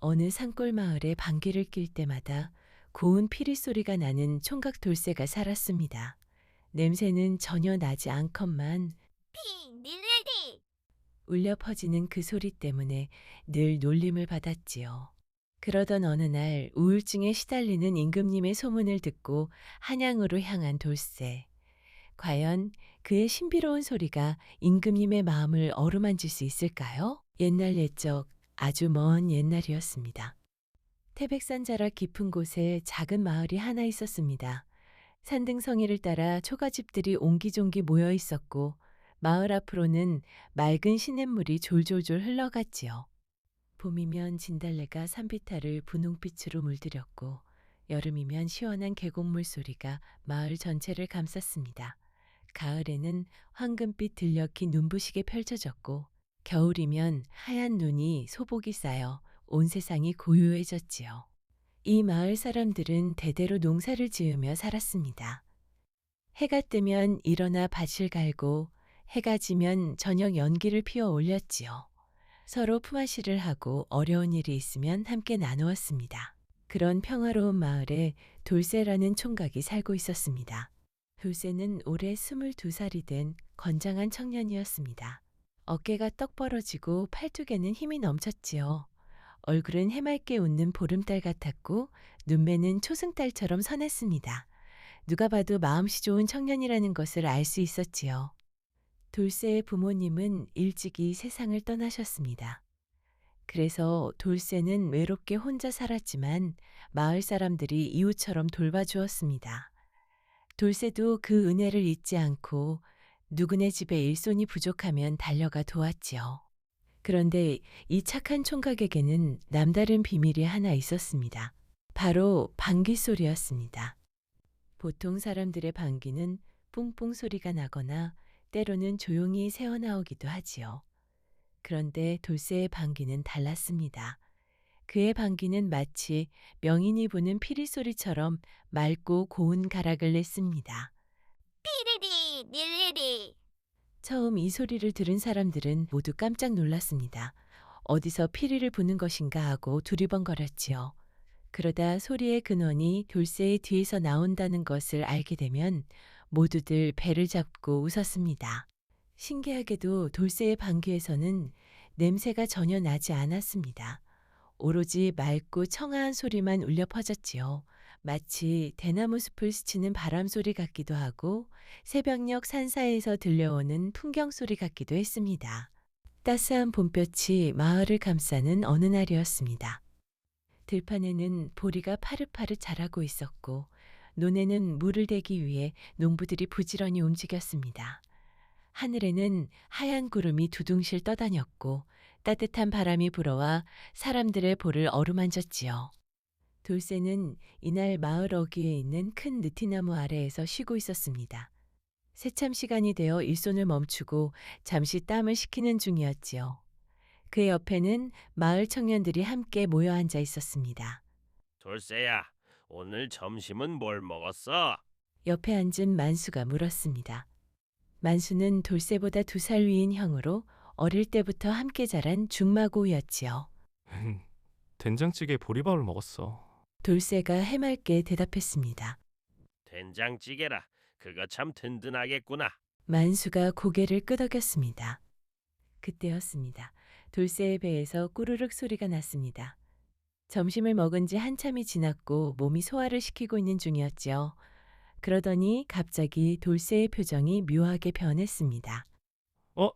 어느 산골 마을에 방귀를 낄 때마다 고운 피리 소리가 나는 총각 돌쇠가 살았습니다. 냄새는 전혀 나지 않건만 피, 울려 퍼지는 그 소리 때문에 늘 놀림을 받았지요. 그러던 어느 날 우울증에 시달리는 임금님의 소문을 듣고 한양으로 향한 돌쇠. 과연 그의 신비로운 소리가 임금님의 마음을 어루만질 수 있을까요? 옛날 옛적 아주 먼 옛날이었습니다. 태백산 자락 깊은 곳에 작은 마을이 하나 있었습니다. 산등성이를 따라 초가집들이 옹기종기 모여 있었고 마을 앞으로는 맑은 시냇물이 졸졸졸 흘러갔지요. 봄이면 진달래가 산비탈을 분홍빛으로 물들였고 여름이면 시원한 계곡물 소리가 마을 전체를 감쌌습니다. 가을에는 황금빛 들녘이 눈부시게 펼쳐졌고 겨울이면 하얀 눈이 소복이 쌓여 온 세상이 고요해졌지요. 이 마을 사람들은 대대로 농사를 지으며 살았습니다. 해가 뜨면 일어나 밭을 갈고 해가 지면 저녁 연기를 피워 올렸지요. 서로 품앗이를 하고 어려운 일이 있으면 함께 나누었습니다. 그런 평화로운 마을에 돌쇠라는 총각이 살고 있었습니다. 돌쇠는 올해 22살이 된 건장한 청년이었습니다. 어깨가 떡 벌어지고 팔뚝에는 힘이 넘쳤지요. 얼굴은 해맑게 웃는 보름달 같았고 눈매는 초승달처럼 선했습니다. 누가 봐도 마음씨 좋은 청년이라는 것을 알 수 있었지요. 돌쇠의 부모님은 일찍이 세상을 떠나셨습니다. 그래서 돌쇠는 외롭게 혼자 살았지만 마을 사람들이 이웃처럼 돌봐주었습니다. 돌쇠도 그 은혜를 잊지 않고 누구네 집에 일손이 부족하면 달려가 도왔지요. 그런데 이 착한 총각에게는 남다른 비밀이 하나 있었습니다. 바로 방귀 소리였습니다. 보통 사람들의 방귀는 뿡뿡 소리가 나거나 때로는 조용히 새어나오기도 하지요. 그런데 돌쇠의 방귀는 달랐습니다. 그의 방귀는 마치 명인이 부는 피리 소리처럼 맑고 고운 가락을 냈습니다. 피리리, 릴리리. 처음 이 소리를 들은 사람들은 모두 깜짝 놀랐습니다. 어디서 피리를 부는 것인가 하고 두리번거렸지요. 그러다 소리의 근원이 돌쇠의 뒤에서 나온다는 것을 알게 되면 모두들 배를 잡고 웃었습니다. 신기하게도 돌쇠의 방귀에서는 냄새가 전혀 나지 않았습니다. 오로지 맑고 청아한 소리만 울려 퍼졌지요. 마치 대나무 숲을 스치는 바람 소리 같기도 하고 새벽녘 산사에서 들려오는 풍경 소리 같기도 했습니다. 따스한 봄볕이 마을을 감싸는 어느 날이었습니다. 들판에는 보리가 파릇파릇 자라고 있었고 논에는 물을 대기 위해 농부들이 부지런히 움직였습니다. 하늘에는 하얀 구름이 두둥실 떠다녔고 따뜻한 바람이 불어와 사람들의 볼을 어루만졌지요. 돌쇠는 이날 마을 어귀에 있는 큰 느티나무 아래에서 쉬고 있었습니다. 새참 시간이 되어 일손을 멈추고 잠시 땀을 식히는 중이었지요. 그 옆에는 마을 청년들이 함께 모여 앉아 있었습니다. 돌쇠야, 오늘 점심은 뭘 먹었어? 옆에 앉은 만수가 물었습니다. 만수는 돌쇠보다 2살 위인 형으로 어릴 때부터 함께 자란 중마고우였지요. 된장찌개 보리밥을 먹었어. 돌쇠가 해맑게 대답했습니다. 된장찌개라. 그거 참 든든하겠구나. 만수가 고개를 끄덕였습니다. 그때였습니다. 돌쇠의 배에서 꾸르륵 소리가 났습니다. 점심을 먹은 지 한참이 지났고 몸이 소화를 시키고 있는 중이었지요. 그러더니 갑자기 돌쇠의 표정이 묘하게 변했습니다.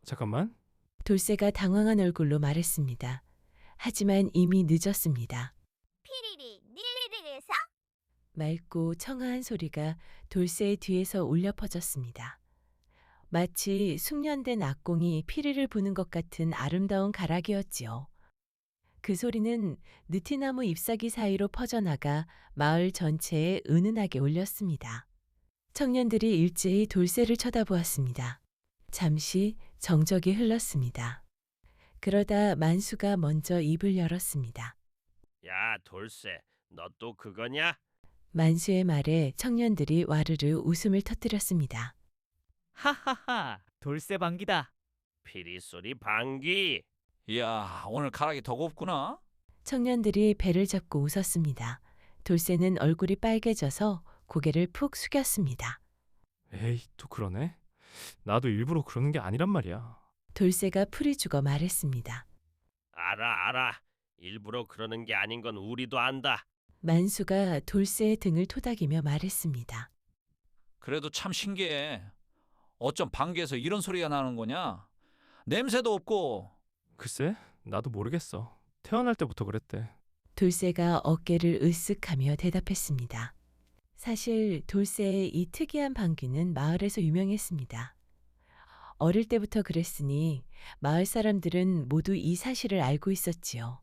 잠깐만. 돌쇠가 당황한 얼굴로 말했습니다. 하지만 이미 늦었습니다. 피리리, 릴리리에서 맑고 청아한 소리가 돌쇠의 뒤에서 울려 퍼졌습니다. 마치 숙련된 악공이 피리를 부는 것 같은 아름다운 가락이었지요. 그 소리는 느티나무 잎사귀 사이로 퍼져나가 마을 전체에 은은하게 울렸습니다. 청년들이 일제히 돌쇠를 쳐다보았습니다. 잠시 정적이 흘렀습니다. 그러다 만수가 먼저 입을 열었습니다. 야, 돌쇠, 너 또 그거냐? 만수의 말에 청년들이 와르르 웃음을 터뜨렸습니다. 하하하, 돌쇠 방귀다. 피리 소리 방귀. 이야, 오늘 가락이 더 곱구나. 청년들이 배를 잡고 웃었습니다. 돌쇠는 얼굴이 빨개져서 고개를 푹 숙였습니다. 에이, 또 그러네. 나도 일부러 그러는 게 아니란 말이야. 돌쇠가 풀이 죽어 말했습니다. 알아. 일부러 그러는 게 아닌 건 우리도 안다. 만수가 돌쇠의 등을 토닥이며 말했습니다. 그래도 참 신기해. 어쩜 방귀에서 이런 소리가 나는 거냐? 냄새도 없고. 글쎄, 나도 모르겠어. 태어날 때부터 그랬대. 돌쇠가 어깨를 으쓱하며 대답했습니다. 사실 돌쇠의 이 특이한 방귀는 마을에서 유명했습니다. 어릴 때부터 그랬으니 마을 사람들은 모두 이 사실을 알고 있었지요.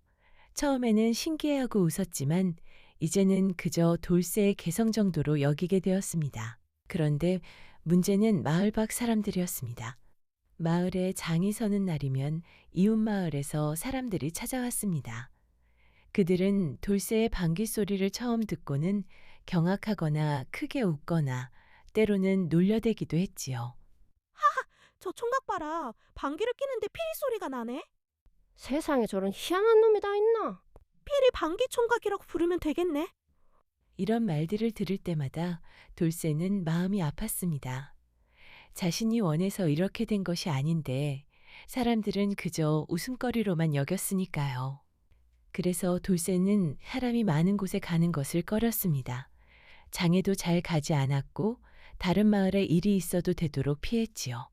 처음에는 신기해하고 웃었지만 이제는 그저 돌쇠의 개성 정도로 여기게 되었습니다. 그런데 문제는 마을 밖 사람들이었습니다. 마을에 장이 서는 날이면 이웃 마을에서 사람들이 찾아왔습니다. 그들은 돌쇠의 방귀 소리를 처음 듣고는 경악하거나 크게 웃거나 때로는 놀려대기도 했지요. 저 총각 봐라. 방귀를 뀌는데 피리 소리가 나네. 세상에 저런 희한한 놈이 다 있나? 피리 방귀 총각이라고 부르면 되겠네. 이런 말들을 들을 때마다 돌쇠는 마음이 아팠습니다. 자신이 원해서 이렇게 된 것이 아닌데 사람들은 그저 웃음거리로만 여겼으니까요. 그래서 돌쇠는 사람이 많은 곳에 가는 것을 꺼렸습니다. 장에도 잘 가지 않았고 다른 마을에 일이 있어도 되도록 피했지요.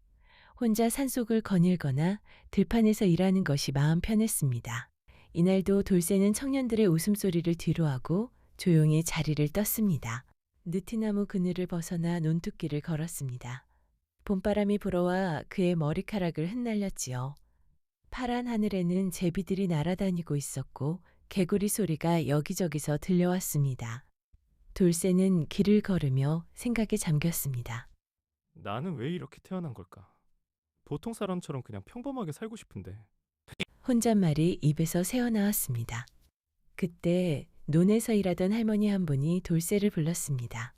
혼자 산속을 거닐거나 들판에서 일하는 것이 마음 편했습니다. 이날도 돌쇠는 청년들의 웃음소리를 뒤로하고 조용히 자리를 떴습니다. 느티나무 그늘을 벗어나 논두길을 걸었습니다. 봄바람이 불어와 그의 머리카락을 흩날렸지요. 파란 하늘에는 제비들이 날아다니고 있었고 개구리 소리가 여기저기서 들려왔습니다. 돌쇠는 길을 걸으며 생각에 잠겼습니다. 나는 왜 이렇게 태어난 걸까? 보통 사람처럼 그냥 평범하게 살고 싶은데. 혼잣말이 입에서 새어나왔습니다. 그때 논에서 일하던 할머니 한 분이 돌쇠를 불렀습니다.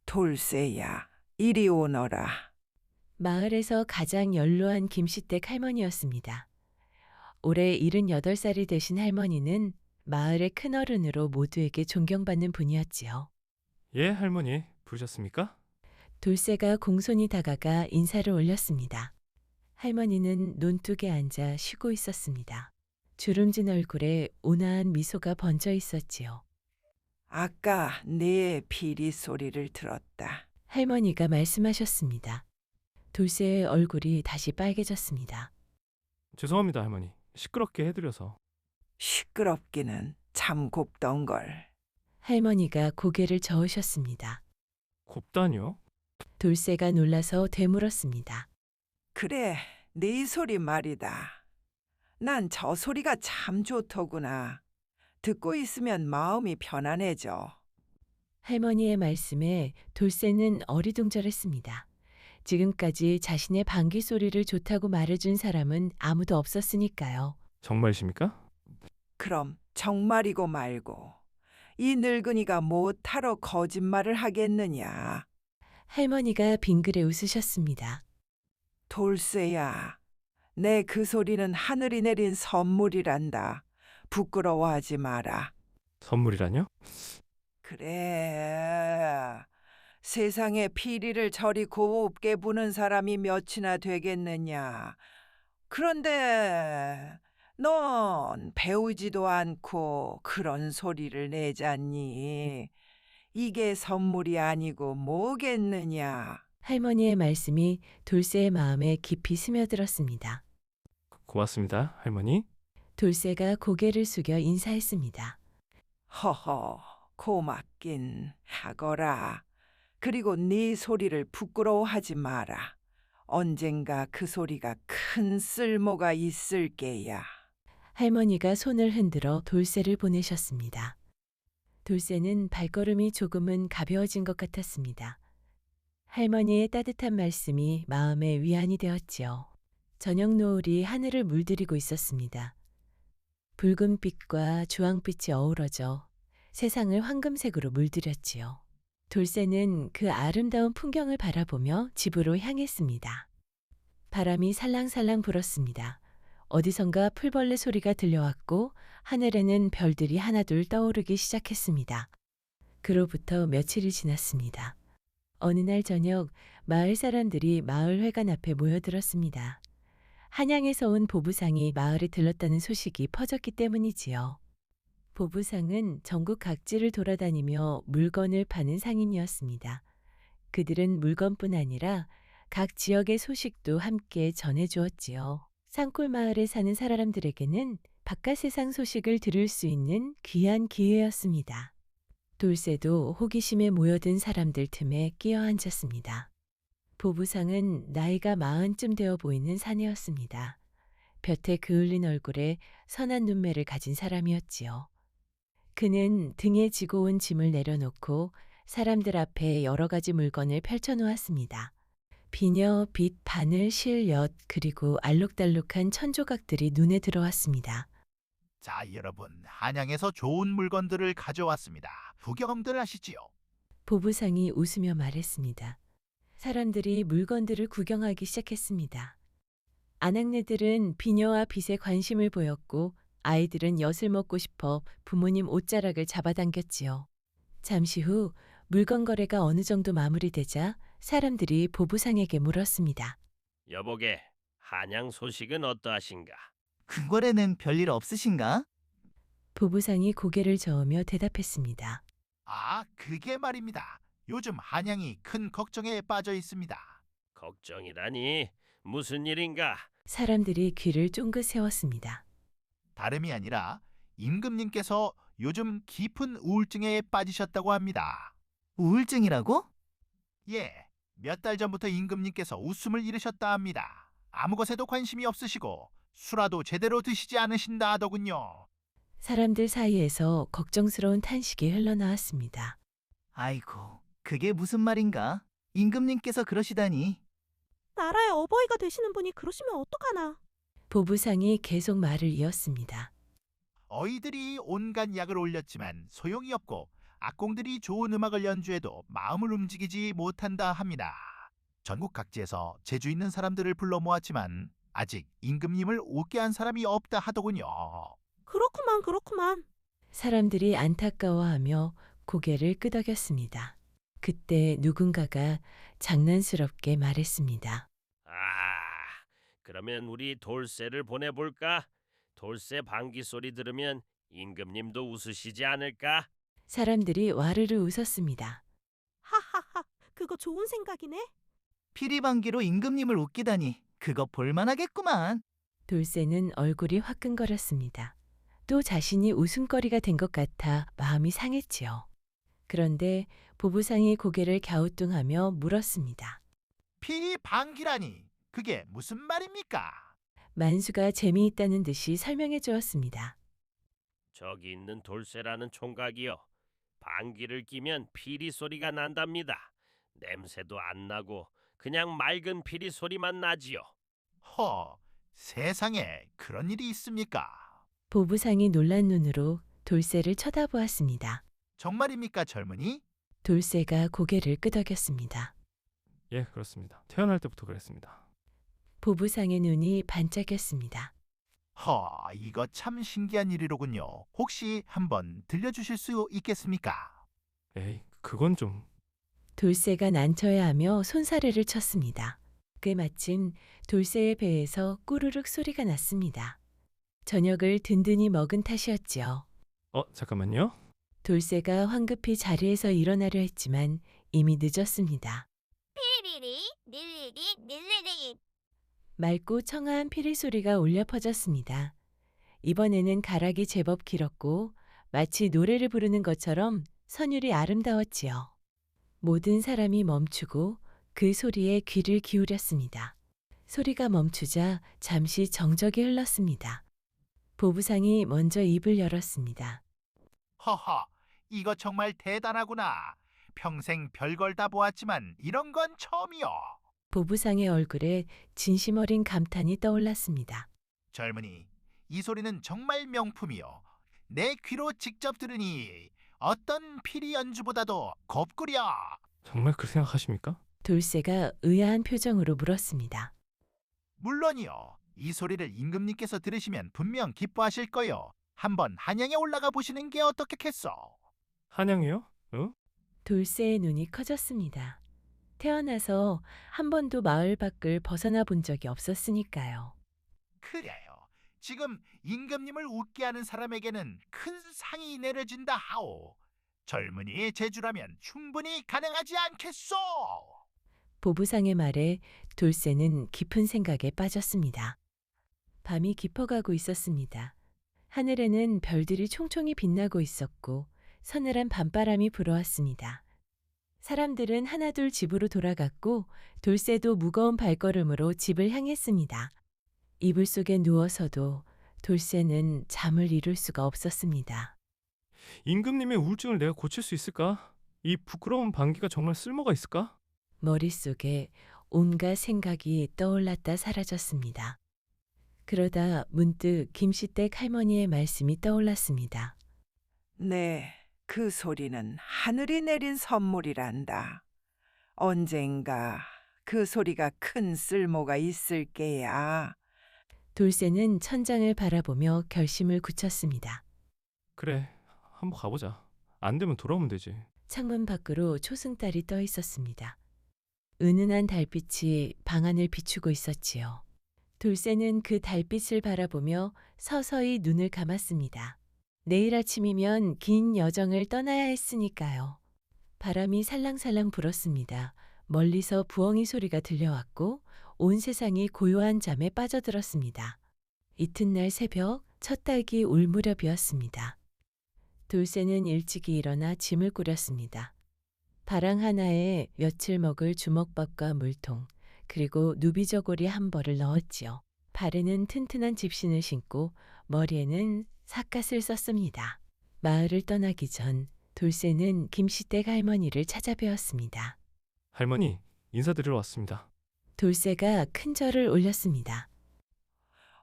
돌쇠야, 이리 오너라. 마을에서 가장 연로한 김씨댁 할머니였습니다. 올해 78살이 되신 할머니는 마을의 큰어른으로 모두에게 존경받는 분이었지요. 예, 할머니. 부르셨습니까? 돌쇠가 공손히 다가가 인사를 올렸습니다. 할머니는 논둑에 앉아 쉬고 있었습니다. 주름진 얼굴에 온화한 미소가 번져 있었지요. 아까 네 피리 소리를 들었다. 할머니가 말씀하셨습니다. 돌쇠의 얼굴이 다시 빨개졌습니다. 죄송합니다, 할머니. 시끄럽게 해드려서. 시끄럽기는 참 곱던걸. 할머니가 고개를 저으셨습니다. 곱다니요? 돌쇠가 놀라서 되물었습니다. 그래, 네 소리 말이다. 난 저 소리가 참 좋더구나. 듣고 있으면 마음이 편안해져. 할머니의 말씀에 돌쇠는 어리둥절했습니다. 지금까지 자신의 방귀 소리를 좋다고 말해준 사람은 아무도 없었으니까요. 정말이십니까? 그럼 정말이고 말고 이 늙은이가 못하러 거짓말을 하겠느냐. 할머니가 빙그레 웃으셨습니다. 돌쇠야, 내 그 소리는 하늘이 내린 선물이란다. 부끄러워하지 마라. 선물이라뇨? 그래, 세상에 피리를 저리 곱게 부는 사람이 몇이나 되겠느냐. 그런데 넌 배우지도 않고 그런 소리를 내잖니. 이게 선물이 아니고 뭐겠느냐. 할머니의 말씀이 돌쇠의 마음에 깊이 스며들었습니다. 고맙습니다, 할머니. 돌쇠가 고개를 숙여 인사했습니다. 허허, 고맙긴 하거라. 그리고 네 소리를 부끄러워하지 마라. 언젠가 그 소리가 큰 쓸모가 있을 게야. 할머니가 손을 흔들어 돌쇠를 보내셨습니다. 돌쇠는 발걸음이 조금은 가벼워진 것 같았습니다. 할머니의 따뜻한 말씀이 마음에 위안이 되었지요. 저녁 노을이 하늘을 물들이고 있었습니다. 붉은빛과 주황빛이 어우러져 세상을 황금색으로 물들였지요. 돌쇠는 그 아름다운 풍경을 바라보며 집으로 향했습니다. 바람이 살랑살랑 불었습니다. 어디선가 풀벌레 소리가 들려왔고 하늘에는 별들이 하나둘 떠오르기 시작했습니다. 그로부터 며칠이 지났습니다. 어느 날 저녁 마을 사람들이 마을 회관 앞에 모여들었습니다. 한양에서 온 보부상이 마을에 들렀다는 소식이 퍼졌기 때문이지요. 보부상은 전국 각지를 돌아다니며 물건을 파는 상인이었습니다. 그들은 물건뿐 아니라 각 지역의 소식도 함께 전해주었지요. 산골 마을에 사는 사람들에게는 바깥 세상 소식을 들을 수 있는 귀한 기회였습니다. 돌쇠도 호기심에 모여든 사람들 틈에 끼어 앉았습니다. 보부상은 나이가 40쯤 되어 보이는 사내였습니다. 볕에 그을린 얼굴에 선한 눈매를 가진 사람이었지요. 그는 등에 지고 온 짐을 내려놓고 사람들 앞에 여러 가지 물건을 펼쳐놓았습니다. 비녀, 빗, 바늘, 실, 엿, 그리고 알록달록한 천조각들이 눈에 들어왔습니다. 자, 여러분, 한양에서 좋은 물건들을 가져왔습니다. 구경들 하시지요. 보부상이 웃으며 말했습니다. 사람들이 물건들을 구경하기 시작했습니다. 아낙네들은 비녀와 빗에 관심을 보였고 아이들은 엿을 먹고 싶어 부모님 옷자락을 잡아당겼지요. 잠시 후 물건 거래가 어느 정도 마무리되자 사람들이 보부상에게 물었습니다. 여보게, 한양 소식은 어떠하신가? 근거래는 별일 없으신가? 보부상이 고개를 저으며 대답했습니다. 아, 그게 말입니다. 요즘 한양이 큰 걱정에 빠져 있습니다. 걱정이라니 무슨 일인가? 사람들이 귀를 쫑긋 세웠습니다. 다름이 아니라 임금님께서 요즘 깊은 우울증에 빠지셨다고 합니다. 우울증이라고? 예, 몇 달 전부터 임금님께서 웃음을 잃으셨다 합니다. 아무 것에도 관심이 없으시고 술라도 제대로 드시지 않으신다 하더군요. 사람들 사이에서 걱정스러운 탄식이 흘러나왔습니다. 아이고, 그게 무슨 말인가? 임금님께서 그러시다니. 나라의 어버이가 되시는 분이 그러시면 어떡하나. 보부상이 계속 말을 이었습니다. 어이들이 온갖 약을 올렸지만 소용이 없고 악공들이 좋은 음악을 연주해도 마음을 움직이지 못한다 합니다. 전국 각지에서 재주 있는 사람들을 불러 모았지만 아직 임금님을 웃게 한 사람이 없다 하더군요. 그렇구만. 사람들이 안타까워하며 고개를 끄덕였습니다. 그때 누군가가 장난스럽게 말했습니다. 아, 그러면 우리 돌쇠를 보내볼까? 돌쇠 방귀 소리 들으면 임금님도 웃으시지 않을까? 사람들이 와르르 웃었습니다. 하하하, 그거 좋은 생각이네. 피리방귀로 임금님을 웃기다니. 그거 볼만하겠구만. 돌쇠는 얼굴이 화끈거렸습니다. 또 자신이 웃음거리가 된 것 같아 마음이 상했지요. 그런데 보부상이 고개를 갸우뚱하며 물었습니다. 피방귀라니 그게 무슨 말입니까? 만수가 재미있다는 듯이 설명해 주었습니다. 저기 있는 돌쇠라는 총각이요. 방귀를 뀌면 피리 소리가 난답니다. 냄새도 안 나고 그냥 맑은 피리 소리만 나지요. 허, 세상에 그런 일이 있습니까? 보부상이 놀란 눈으로 돌쇠를 쳐다보았습니다. 정말입니까, 젊은이? 돌쇠가 고개를 끄덕였습니다. 예, 그렇습니다. 태어날 때부터 그랬습니다. 보부상의 눈이 반짝였습니다. 허, 이거 참 신기한 일이로군요. 혹시 한번 들려주실 수 있겠습니까? 에이, 그건 좀... 돌쇠가 난처해하며 손사래를 쳤습니다. 꽤 마침 돌쇠의 배에서 꾸르륵 소리가 났습니다. 저녁을 든든히 먹은 탓이었지요. 잠깐만요. 돌쇠가 황급히 자리에서 일어나려 했지만 이미 늦었습니다. 피리리 닐리리 맑고 청아한 피리 소리가 울려 퍼졌습니다. 이번에는 가락이 제법 길었고 마치 노래를 부르는 것처럼 선율이 아름다웠지요. 모든 사람이 멈추고 그 소리에 귀를 기울였습니다. 소리가 멈추자 잠시 정적이 흘렀습니다. 보부상이 먼저 입을 열었습니다. 허허, 이거 정말 대단하구나. 평생 별걸 다 보았지만 이런 건 처음이요. 보부상의 얼굴에 진심 어린 감탄이 떠올랐습니다. 젊은이, 이 소리는 정말 명품이요. 내 귀로 직접 들으니 어떤 피리 연주보다도 곱구려. 정말 그렇게 생각하십니까? 돌쇠가 의아한 표정으로 물었습니다. 물론이요. 이 소리를 임금님께서 들으시면 분명 기뻐하실 거요. 한번 한양에 올라가 보시는 게 어떻겠소? 한양이요? 어? 돌쇠의 눈이 커졌습니다. 태어나서 한 번도 마을 밖을 벗어나 본 적이 없었으니까요. 그래요. 지금 임금님을 웃게 하는 사람에게는 큰 상이 내려진다 하오. 젊은이의 재주라면 충분히 가능하지 않겠소? 보부상의 말에 돌쇠는 깊은 생각에 빠졌습니다. 밤이 깊어가고 있었습니다. 하늘에는 별들이 총총히 빛나고 있었고 서늘한 밤바람이 불어왔습니다. 사람들은 하나둘 집으로 돌아갔고 돌쇠도 무거운 발걸음으로 집을 향했습니다. 이불 속에 누워서도 돌쇠는 잠을 이룰 수가 없었습니다. 임금님의 우울증을 내가 고칠 수 있을까? 이 부끄러운 방귀가 정말 쓸모가 있을까? 머릿속에 온갖 생각이 떠올랐다 사라졌습니다. 그러다 문득 김씨댁 할머니의 말씀이 떠올랐습니다. 네, 그 소리는 하늘이 내린 선물이란다. 언젠가 그 소리가 큰 쓸모가 있을 게야. 돌쇠는 천장을 바라보며 결심을 굳혔습니다. 그래, 한번 가보자. 안 되면 돌아오면 되지. 창문 밖으로 초승달이 떠 있었습니다. 은은한 달빛이 방 안을 비추고 있었지요. 돌쇠는 그 달빛을 바라보며 서서히 눈을 감았습니다. 내일 아침이면 긴 여정을 떠나야 했으니까요. 바람이 살랑살랑 불었습니다. 멀리서 부엉이 소리가 들려왔고 온 세상이 고요한 잠에 빠져들었습니다. 이튿날 새벽 첫 닭이 울 무렵이었습니다. 돌쇠는 일찍이 일어나 짐을 꾸렸습니다. 바랑 하나에 며칠 먹을 주먹밥과 물통, 그리고 누비저고리 한 벌을 넣었지요. 발에는 튼튼한 집신을 신고 머리에는 삿갓을 썼습니다. 마을을 떠나기 전 돌쇠는 김씨댁 할머니를 찾아뵈었습니다. 할머니, 인사드리러 왔습니다. 돌쇠가 큰 절을 올렸습니다.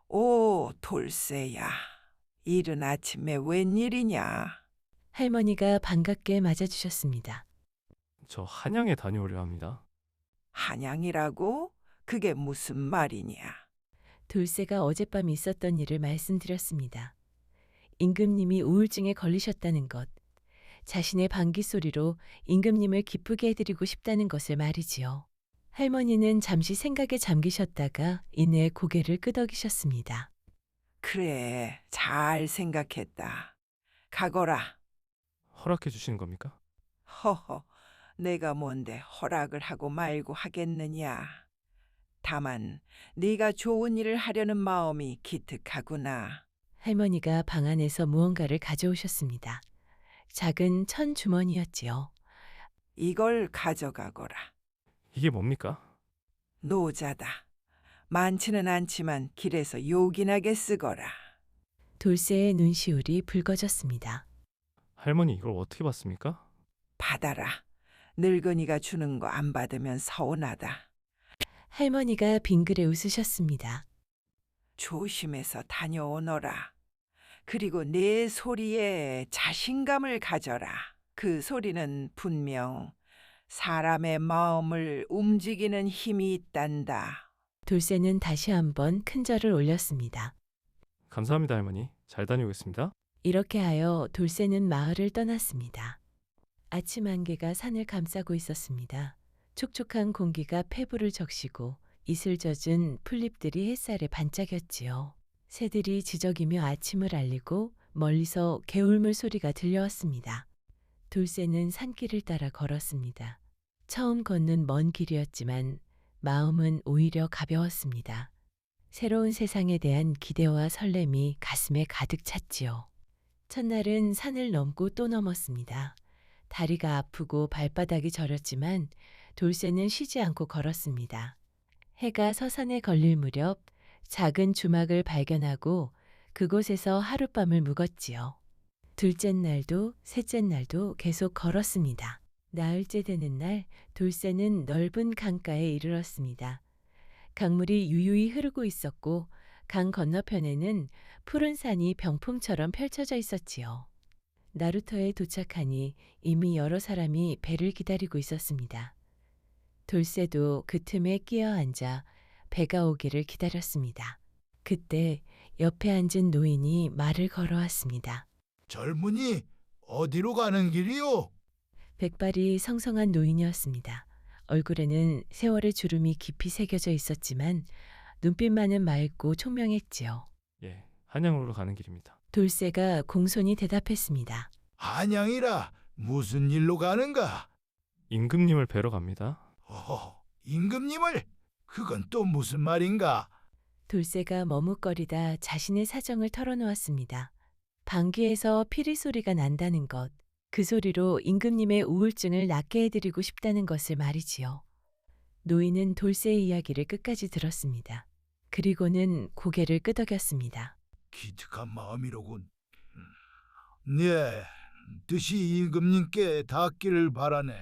오, 돌쇠야. 이른 아침에 웬일이냐? 할머니가 반갑게 맞아주셨습니다. 저 한양에 다녀오려 합니다. 한양이라고? 그게 무슨 말이냐? 돌쇠가 어젯밤 있었던 일을 말씀드렸습니다. 임금님이 우울증에 걸리셨다는 것, 자신의 방귀 소리로 임금님을 기쁘게 해드리고 싶다는 것을 말이지요. 할머니는 잠시 생각에 잠기셨다가 이내 고개를 끄덕이셨습니다. 그래, 잘 생각했다. 가거라. 허락해 주시는 겁니까? 허허, 내가 뭔데 허락을 하고 말고 하겠느냐. 다만 네가 좋은 일을 하려는 마음이 기특하구나. 할머니가 방 안에서 무언가를 가져오셨습니다. 작은 천 주머니였지요. 이걸 가져가거라. 이게 뭡니까? 노자다. 많지는 않지만 길에서 요긴하게 쓰거라. 돌쇠의 눈시울이 붉어졌습니다. 할머니 이걸 어떻게 받습니까? 받아라. 늙은이가 주는 거 안 받으면 서운하다. 할머니가 빙그레 웃으셨습니다. 조심해서 다녀오너라. 그리고 내 소리에 자신감을 가져라. 그 소리는 분명 사람의 마음을 움직이는 힘이 있단다. 돌쇠는 다시 한번 큰 절을 올렸습니다. 감사합니다 할머니. 잘 다녀오겠습니다. 이렇게 하여 돌쇠는 마을을 떠났습니다. 아침 안개가 산을 감싸고 있었습니다. 촉촉한 공기가 폐부를 적시고 이슬 젖은 풀잎들이 햇살에 반짝였지요. 새들이 지저귀며 아침을 알리고 멀리서 개울물 소리가 들려왔습니다. 돌쇠는 산길을 따라 걸었습니다. 처음 걷는 먼 길이었지만 마음은 오히려 가벼웠습니다. 새로운 세상에 대한 기대와 설렘이 가슴에 가득 찼지요. 첫날은 산을 넘고 또 넘었습니다. 다리가 아프고 발바닥이 저렸지만 돌쇠는 쉬지 않고 걸었습니다. 해가 서산에 걸릴 무렵 작은 주막을 발견하고 그곳에서 하룻밤을 묵었지요. 둘째 날도 셋째 날도 계속 걸었습니다. 나흘째 되는 날 돌쇠는 넓은 강가에 이르렀습니다. 강물이 유유히 흐르고 있었고 강 건너편에는 푸른 산이 병풍처럼 펼쳐져 있었지요. 나루터에 도착하니 이미 여러 사람이 배를 기다리고 있었습니다. 돌쇠도 그 틈에 끼어 앉아 배가 오기를 기다렸습니다. 그때 옆에 앉은 노인이 말을 걸어왔습니다. 젊은이, 어디로 가는 길이오? 백발이 성성한 노인이었습니다. 얼굴에는 세월의 주름이 깊이 새겨져 있었지만 눈빛만은 맑고 총명했지요. 예, 한양으로 가는 길입니다. 돌쇠가 공손히 대답했습니다. 한양이라 무슨 일로 가는가? 임금님을 뵈러 갑니다. 임금님을? 그건 또 무슨 말인가? 돌쇠가 머뭇거리다 자신의 사정을 털어놓았습니다. 방귀에서 피리 소리가 난다는 것, 그 소리로 임금님의 우울증을 낫게 해드리고 싶다는 것을 말이지요. 노인은 돌쇠의 이야기를 끝까지 들었습니다. 그리고는 고개를 끄덕였습니다. 기특한 마음이로군. 네, 뜻이 임금님께 닿기를 바라네.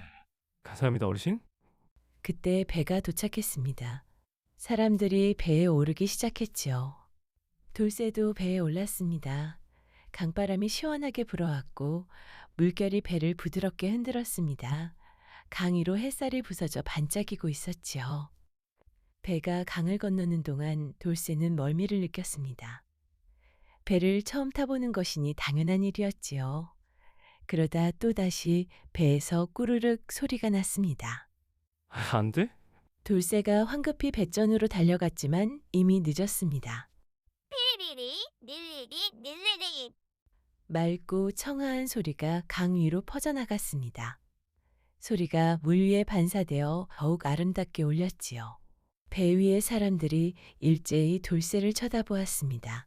감사합니다, 어르신. 그때 배가 도착했습니다. 사람들이 배에 오르기 시작했지요. 돌쇠도 배에 올랐습니다. 강바람이 시원하게 불어왔고 물결이 배를 부드럽게 흔들었습니다. 강 위로 햇살이 부서져 반짝이고 있었지요. 배가 강을 건너는 동안 돌쇠는 멀미를 느꼈습니다. 배를 처음 타보는 것이니 당연한 일이었지요. 그러다 또다시 배에서 꾸르륵 소리가 났습니다. 안 돼? 돌쇠가 황급히 배전으로 달려갔지만 이미 늦었습니다. 피리리 릴리리 릴리리. 맑고 청아한 소리가 강 위로 퍼져나갔습니다. 소리가 물 위에 반사되어 더욱 아름답게 울렸지요. 배 위의 사람들이 일제히 돌쇠를 쳐다보았습니다.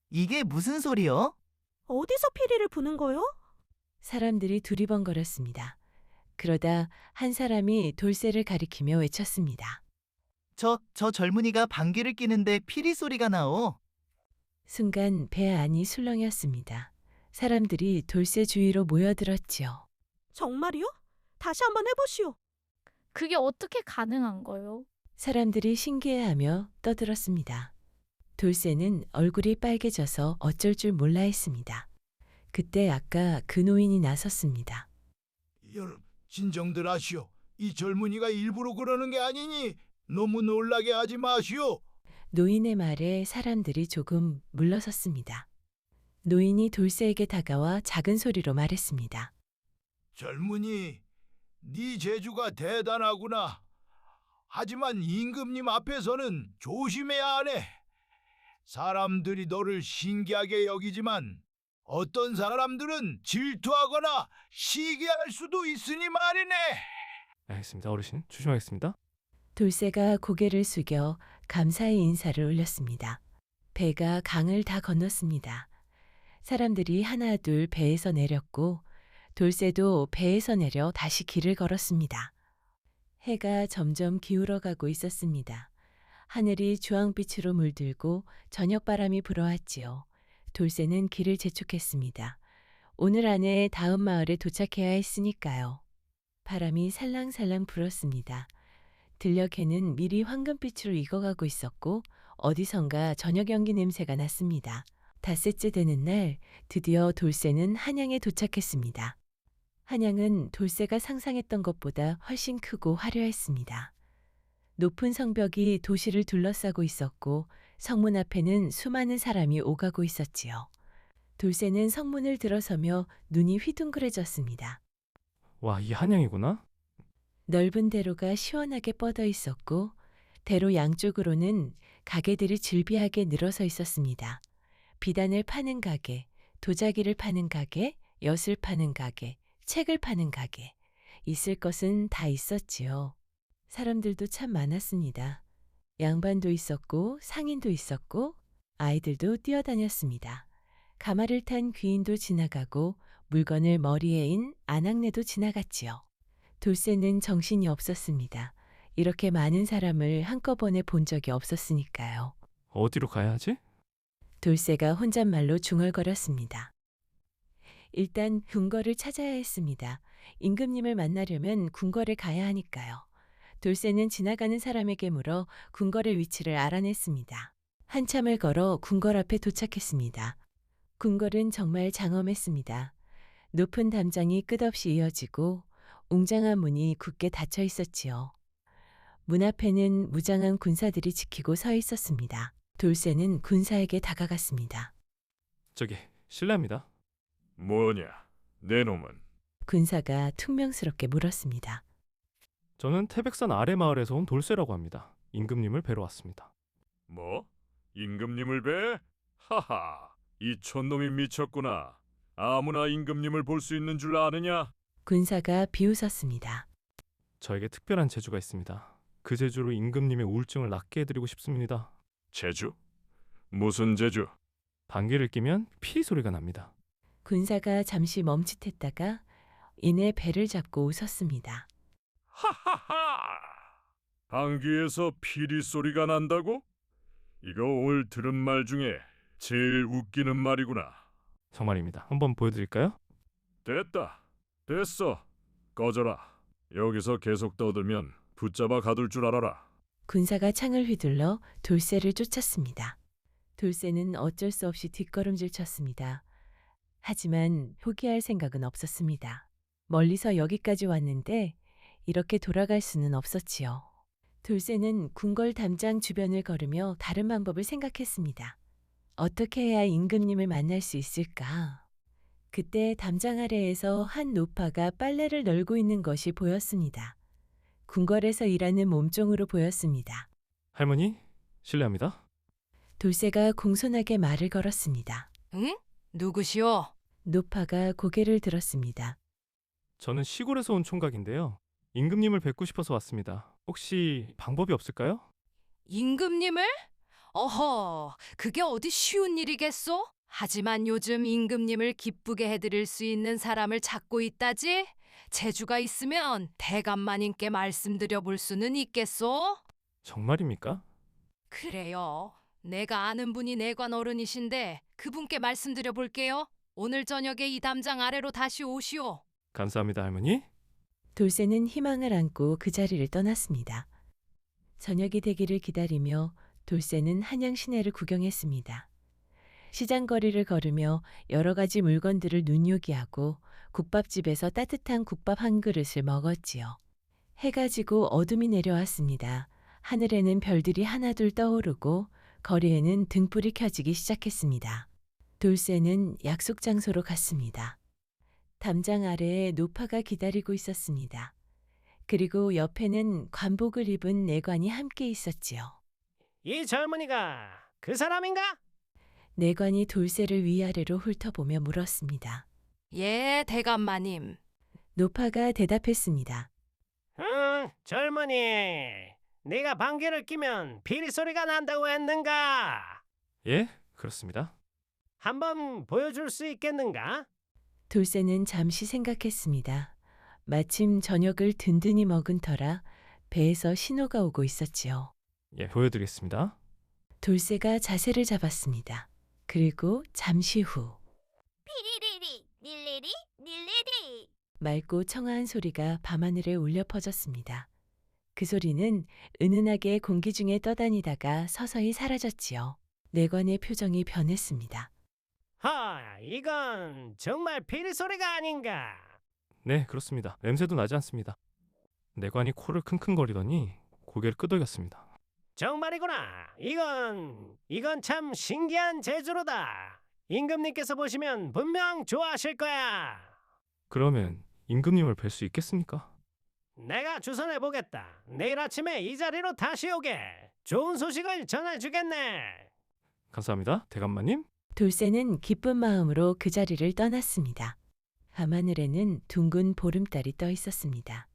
이게 무슨 소리요? 어디서 피리를 부는 거요? 사람들이 두리번거렸습니다. 그러다 한 사람이 돌쇠를 가리키며 외쳤습니다. 저 젊은이가 방귀를 뀌는데 피리 소리가 나오. 순간 배 안이 술렁였습니다. 사람들이 돌쇠 주위로 모여들었지요. 정말이요? 다시 한번 해보시오. 그게 어떻게 가능한 거요? 사람들이 신기해하며 떠들었습니다. 돌쇠는 얼굴이 빨개져서 어쩔 줄 몰라 했습니다. 그때 아까 그 노인이 나섰습니다. 여러분, 진정들 하시오. 이 젊은이가 일부러 그러는 게 아니니 너무 놀라게 하지 마시오. 노인의 말에 사람들이 조금 물러섰습니다. 노인이 돌쇠에게 다가와 작은 소리로 말했습니다. 젊은이, 네 재주가 대단하구나. 하지만 임금님 앞에서는 조심해야 하네. 사람들이 너를 신기하게 여기지만 어떤 사람들은 질투하거나 시기할 수도 있으니 말이네. 알겠습니다, 어르신. 조심하겠습니다. 돌쇠가 고개를 숙여 감사의 인사를 올렸습니다. 배가 강을 다 건넜습니다. 사람들이 하나 둘 배에서 내렸고 돌쇠도 배에서 내려 다시 길을 걸었습니다. 해가 점점 기울어가고 있었습니다. 하늘이 주황빛으로 물들고 저녁바람이 불어왔지요. 돌쇠는 길을 재촉했습니다. 오늘 안에 다음 마을에 도착해야 했으니까요. 바람이 살랑살랑 불었습니다. 들녘에는 밀이 황금빛으로 익어가고 있었고 어디선가 저녁 연기 냄새가 났습니다. 닷새째 되는 날 드디어 돌쇠는 한양에 도착했습니다. 한양은 돌쇠가 상상했던 것보다 훨씬 크고 화려했습니다. 높은 성벽이 도시를 둘러싸고 있었고 성문 앞에는 수많은 사람이 오가고 있었지요. 돌쇠는 성문을 들어서며 눈이 휘둥그레졌습니다. 와, 이 한양이구나? 넓은 대로가 시원하게 뻗어 있었고 대로 양쪽으로는 가게들이 즐비하게 늘어서 있었습니다. 비단을 파는 가게, 도자기를 파는 가게, 엿을 파는 가게, 책을 파는 가게. 있을 것은 다 있었지요. 사람들도 참 많았습니다. 양반도 있었고 상인도 있었고 아이들도 뛰어다녔습니다. 가마를 탄 귀인도 지나가고 물건을 머리에 인 아낙네도 지나갔지요. 돌쇠는 정신이 없었습니다. 이렇게 많은 사람을 한꺼번에 본 적이 없었으니까요. 어디로 가야 하지? 돌쇠가 혼잣말로 중얼거렸습니다. 일단 궁궐을 찾아야 했습니다. 임금님을 만나려면 궁궐에 가야 하니까요. 돌쇠는 지나가는 사람에게 물어 궁궐의 위치를 알아냈습니다. 한참을 걸어 궁궐 앞에 도착했습니다. 궁궐은 정말 장엄했습니다. 높은 담장이 끝없이 이어지고 웅장한 문이 굳게 닫혀 있었지요. 문 앞에는 무장한 군사들이 지키고 서 있었습니다. 돌쇠는 군사에게 다가갔습니다. 저기 실례합니다. 뭐냐? 내 놈은 군사가 퉁명스럽게 물었습니다. 저는 태백산 아래 마을에서 온 돌쇠라고 합니다. 임금님을 뵈러 왔습니다. 뭐? 임금님을 뵈? 하하, 이 촌놈이 미쳤구나. 아무나 임금님을 볼 수 있는 줄 아느냐? 군사가 비웃었습니다. 저에게 특별한 재주가 있습니다. 그 재주로 임금님의 우울증을 낫게 해드리고 싶습니다. 재주? 무슨 재주? 방귀를 뀌면 피리 소리가 납니다. 군사가 잠시 멈칫했다가 이내 배를 잡고 웃었습니다. 하하하! 방귀에서 피리 소리가 난다고? 이거 오늘 들은 말 중에 제일 웃기는 말이구나. 정말입니다. 한번 보여드릴까요? 됐다. 됐어. 꺼져라. 여기서 계속 떠들면 붙잡아 가둘 줄 알아라. 군사가 창을 휘둘러 돌쇠를 쫓았습니다. 돌쇠는 어쩔 수 없이 뒷걸음질 쳤습니다. 하지만 포기할 생각은 없었습니다. 멀리서 여기까지 왔는데 이렇게 돌아갈 수는 없었지요. 돌쇠는 궁궐 담장 주변을 걸으며 다른 방법을 생각했습니다. 어떻게 해야 임금님을 만날 수 있을까? 그때 담장 아래에서 한 노파가 빨래를 널고 있는 것이 보였습니다. 궁궐에서 일하는 몸종으로 보였습니다. 할머니, 실례합니다. 돌쇠가 공손하게 말을 걸었습니다. 응? 누구시오? 노파가 고개를 들었습니다. 저는 시골에서 온 총각인데요. 임금님을 뵙고 싶어서 왔습니다. 혹시 방법이 없을까요? 임금님을? 어허, 그게 어디 쉬운 일이겠소? 하지만 요즘 임금님을 기쁘게 해드릴 수 있는 사람을 찾고 있다지? 재주가 있으면 대감마님께 말씀드려 볼 수는 있겠소? 정말입니까? 그래요. 내가 아는 분이 내관 어른이신데 그분께 말씀드려 볼게요. 오늘 저녁에 이 담장 아래로 다시 오시오. 감사합니다, 할머니. 돌쇠는 희망을 안고 그 자리를 떠났습니다. 저녁이 되기를 기다리며 돌쇠는 한양 시내를 구경했습니다. 시장거리를 걸으며 여러 가지 물건들을 눈요기하고 국밥집에서 따뜻한 국밥 한 그릇을 먹었지요. 해가 지고 어둠이 내려왔습니다. 하늘에는 별들이 하나둘 떠오르고 거리에는 등불이 켜지기 시작했습니다. 돌쇠는 약속 장소로 갔습니다. 담장 아래에 노파가 기다리고 있었습니다. 그리고 옆에는 관복을 입은 내관이 함께 있었지요. 이 젊은이가 그 사람인가? 내관이 돌쇠를 위아래로 훑어보며 물었습니다. 예, 대감마님. 노파가 대답했습니다. 젊은이. 네가 방귀를 뀌면 피리 소리가 난다고 했는가? 예, 그렇습니다. 한번 보여줄 수 있겠는가? 돌쇠는 잠시 생각했습니다. 마침 저녁을 든든히 먹은 터라 배에서 신호가 오고 있었지요. 예, 보여드리겠습니다. 돌쇠가 자세를 잡았습니다. 그리고 잠시 후 피리리리 닐리리 닐리리. 맑고 청아한 소리가 밤하늘에 울려 퍼졌습니다. 그 소리는 은은하게 공기 중에 떠다니다가 서서히 사라졌지요. 내관의 표정이 변했습니다. 이건 정말 피리 소리가 아닌가? 네, 그렇습니다. 냄새도 나지 않습니다. 내관이 코를 킁킁거리더니 고개를 끄덕였습니다. 정말이구나. 이건 참 신기한 재주로다. 임금님께서 보시면 분명 좋아하실 거야. 그러면 임금님을 뵐 수 있겠습니까? 내가 주선해 보겠다. 내일 아침에 이 자리로 다시 오게. 좋은 소식을 전해주겠네. 감사합니다, 대감마님. 돌쇠는 기쁜 마음으로 그 자리를 떠났습니다. 밤하늘에는 둥근 보름달이 떠 있었습니다.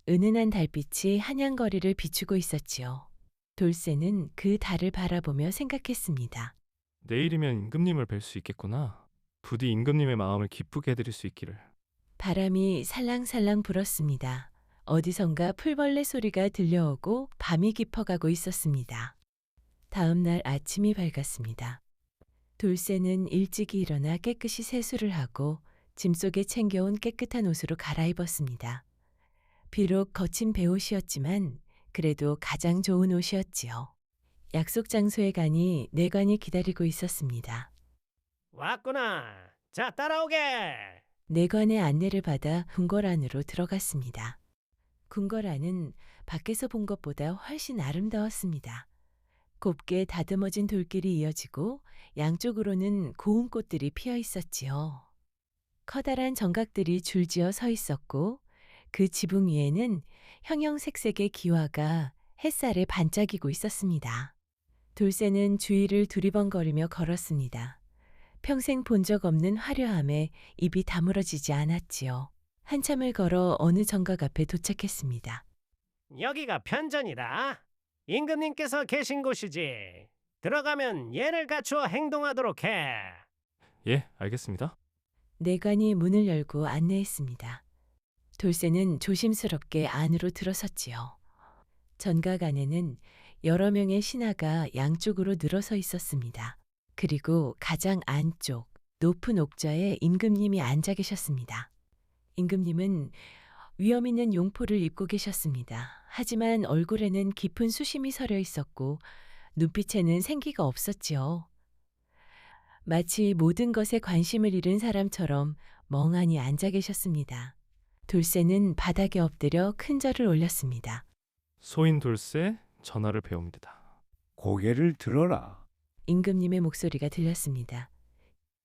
은은한 달빛이 한양거리를 비추고 있었지요. 돌쇠는 그 달을 바라보며 생각했습니다. 내일이면 임금님을 뵐 수 있겠구나. 부디 임금님의 마음을 기쁘게 해드릴 수 있기를. 바람이 살랑살랑 불었습니다. 어디선가 풀벌레 소리가 들려오고 밤이 깊어가고 있었습니다. 다음 날 아침이 밝았습니다. 돌쇠는 일찍이 일어나 깨끗이 세수를 하고 짐 속에 챙겨온 깨끗한 옷으로 갈아입었습니다. 비록 거친 배옷이었지만 그래도 가장 좋은 옷이었지요. 약속 장소에 가니 내관이 기다리고 있었습니다. 왔구나. 자, 따라오게. 내관의 안내를 받아 궁궐 안으로 들어갔습니다. 궁궐 안은 밖에서 본 것보다 훨씬 아름다웠습니다. 곱게 다듬어진 돌길이 이어지고 양쪽으로는 고운 꽃들이 피어 있었지요. 커다란 정각들이 줄지어 서 있었고 그 지붕 위에는 형형색색의 기와가 햇살에 반짝이고 있었습니다. 돌쇠는 주위를 두리번거리며 걸었습니다. 평생 본 적 없는 화려함에 입이 다물어지지 않았지요. 한참을 걸어 어느 정각 앞에 도착했습니다. 여기가 편전이다. 임금님께서 계신 곳이지. 들어가면 예를 갖추어 행동하도록 해. 예, 알겠습니다. 내관이 문을 열고 안내했습니다. 돌쇠는 조심스럽게 안으로 들어섰지요. 전각 안에는 여러 명의 신하가 양쪽으로 늘어서 있었습니다. 그리고 가장 안쪽 높은 옥좌에 임금님이 앉아 계셨습니다. 임금님은 위험 있는 용포를 입고 계셨습니다. 하지만 얼굴에는 깊은 수심이 서려 있었고 눈빛에는 생기가 없었지요. 마치 모든 것에 관심을 잃은 사람처럼 멍하니 앉아 계셨습니다. 돌쇠는 바닥에 엎드려 큰 절을 올렸습니다. 소인 돌쇠 전하를 배웁니다. 고개를 들어라. 임금님의 목소리가 들렸습니다.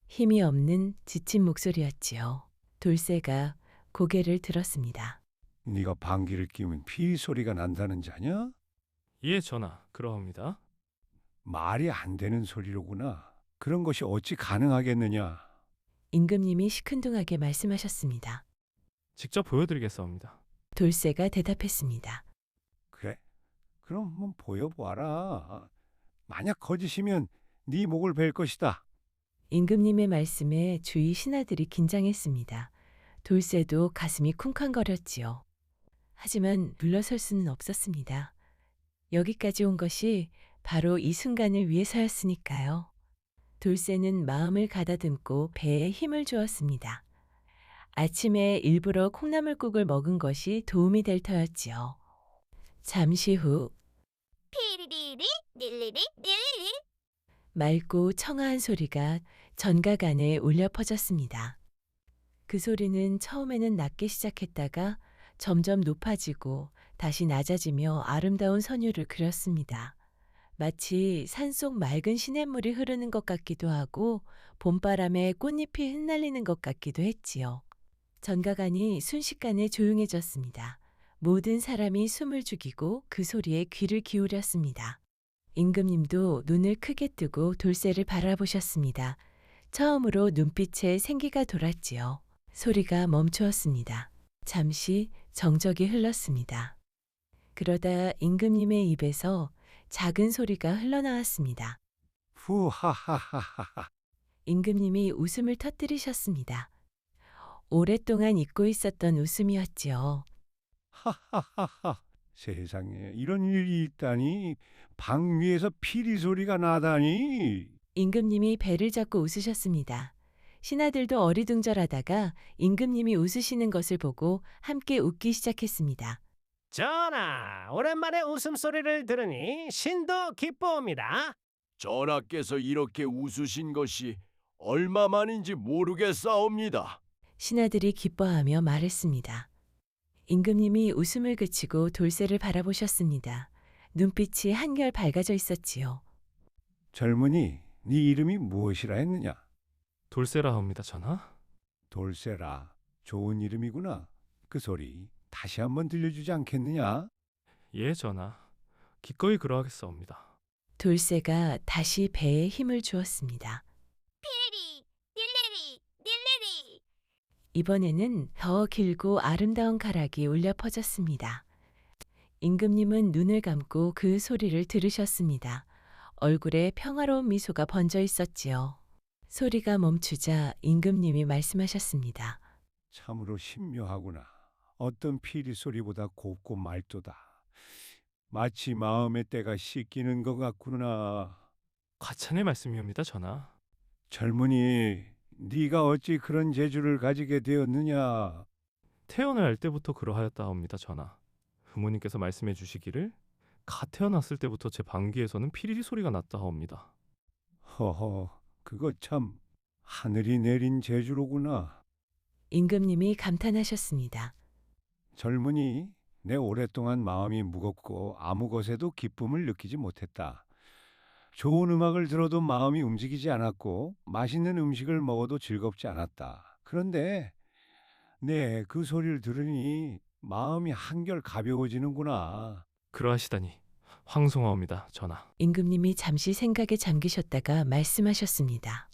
힘이 없는 지친 목소리였지요. 돌쇠가 고개를 들었습니다. 네가 방귀를 뀌면 피 소리가 난다는 자냐? 예, 전하. 그러합니다. 말이 안 되는 소리로구나. 그런 것이 어찌 가능하겠느냐? 임금님이 시큰둥하게 말씀하셨습니다. 직접 보여드리겠사옵니다. 돌쇠가 대답했습니다. 그래? 그럼 한번 보여보아라. 만약 거짓이면 네 목을 벨 것이다. 임금님의 말씀에 주위 신하들이 긴장했습니다. 돌쇠도 가슴이 쿵쾅거렸지요. 하지만 물러설 수는 없었습니다. 여기까지 온 것이 바로 이 순간을 위해서였으니까요. 돌쇠는 마음을 가다듬고 배에 힘을 주었습니다. 아침에 일부러 콩나물국을 먹은 것이 도움이 될 터였지요. 잠시 후 피리리리 닐리리 닐리리. 맑고 청아한 소리가 전각 안에 울려 퍼졌습니다. 그 소리는 처음에는 낮게 시작했다가 점점 높아지고 다시 낮아지며 아름다운 선율을 그렸습니다. 마치 산속 맑은 시냇물이 흐르는 것 같기도 하고 봄바람에 꽃잎이 흩날리는 것 같기도 했지요. 전가간이 순식간에 조용해졌습니다. 모든 사람이 숨을 죽이고 그 소리에 귀를 기울였습니다. 임금님도 눈을 크게 뜨고 돌쇠를 바라보셨습니다. 처음으로 눈빛에 생기가 돌았지요. 소리가 멈추었습니다. 잠시 정적이 흘렀습니다. 그러다 임금님의 입에서 작은 소리가 흘러나왔습니다. 후하하하하. 임금님이 웃음을 터뜨리셨습니다. 오랫동안 잊고 있었던 웃음이었지요. 하하하하. 세상에 이런 일이 있다니. 방 위에서 피리 소리가 나다니. 임금님이 배를 잡고 웃으셨습니다. 신하들도 어리둥절하다가 임금님이 웃으시는 것을 보고 함께 웃기 시작했습니다. 전하, 오랜만에 웃음소리를 들으니 신도 기뻐옵니다. 전하께서 이렇게 웃으신 것이 얼마만인지 모르겠사옵니다. 신하들이 기뻐하며 말했습니다. 임금님이 웃음을 그치고 돌쇠를 바라보셨습니다. 눈빛이 한결 밝아져 있었지요. 젊은이, 네 이름이 무엇이라 했느냐? 돌쇠라 합니다, 전하. 돌쇠라. 좋은 이름이구나. 그 소리 다시 한번 들려주지 않겠느냐? 예, 전하. 기꺼이 그러하겠사옵니다. 돌쇠가 다시 배에 힘을 주었습니다. 피리리 닐리리 닐리리. 이번에는 더 길고 아름다운 가락이 울려 퍼졌습니다. 임금님은 눈을 감고 그 소리를 들으셨습니다. 얼굴에 평화로운 미소가 번져 있었지요. 소리가 멈추자 임금님이 말씀하셨습니다. 참으로 신묘하구나. 어떤 피리 소리보다 곱고 맑도다. 마치 마음의 때가 씻기는 것 같구나. 과찬의 말씀이옵니다, 전하. 젊은이, 네가 어찌 그런 재주를 가지게 되었느냐? 태어날 때부터 그러하였다옵니다, 전하. 부모님께서 말씀해 주시기를 갓 태어났을 때부터 제 방귀에서는 피리리 소리가 났다 하옵니다. 허허, 그거 참 하늘이 내린 재주로구나. 임금님이 감탄하셨습니다. 젊은이, 내 오랫동안 마음이 무겁고 아무 것에도 기쁨을 느끼지 못했다. 좋은 음악을 들어도 마음이 움직이지 않았고 맛있는 음식을 먹어도 즐겁지 않았다. 그런데 그 소리를 들으니 마음이 한결 가벼워지는구나. 그러하시다니 황송하옵니다, 전하. 임금님이 잠시 생각에 잠기셨다가 말씀하셨습니다.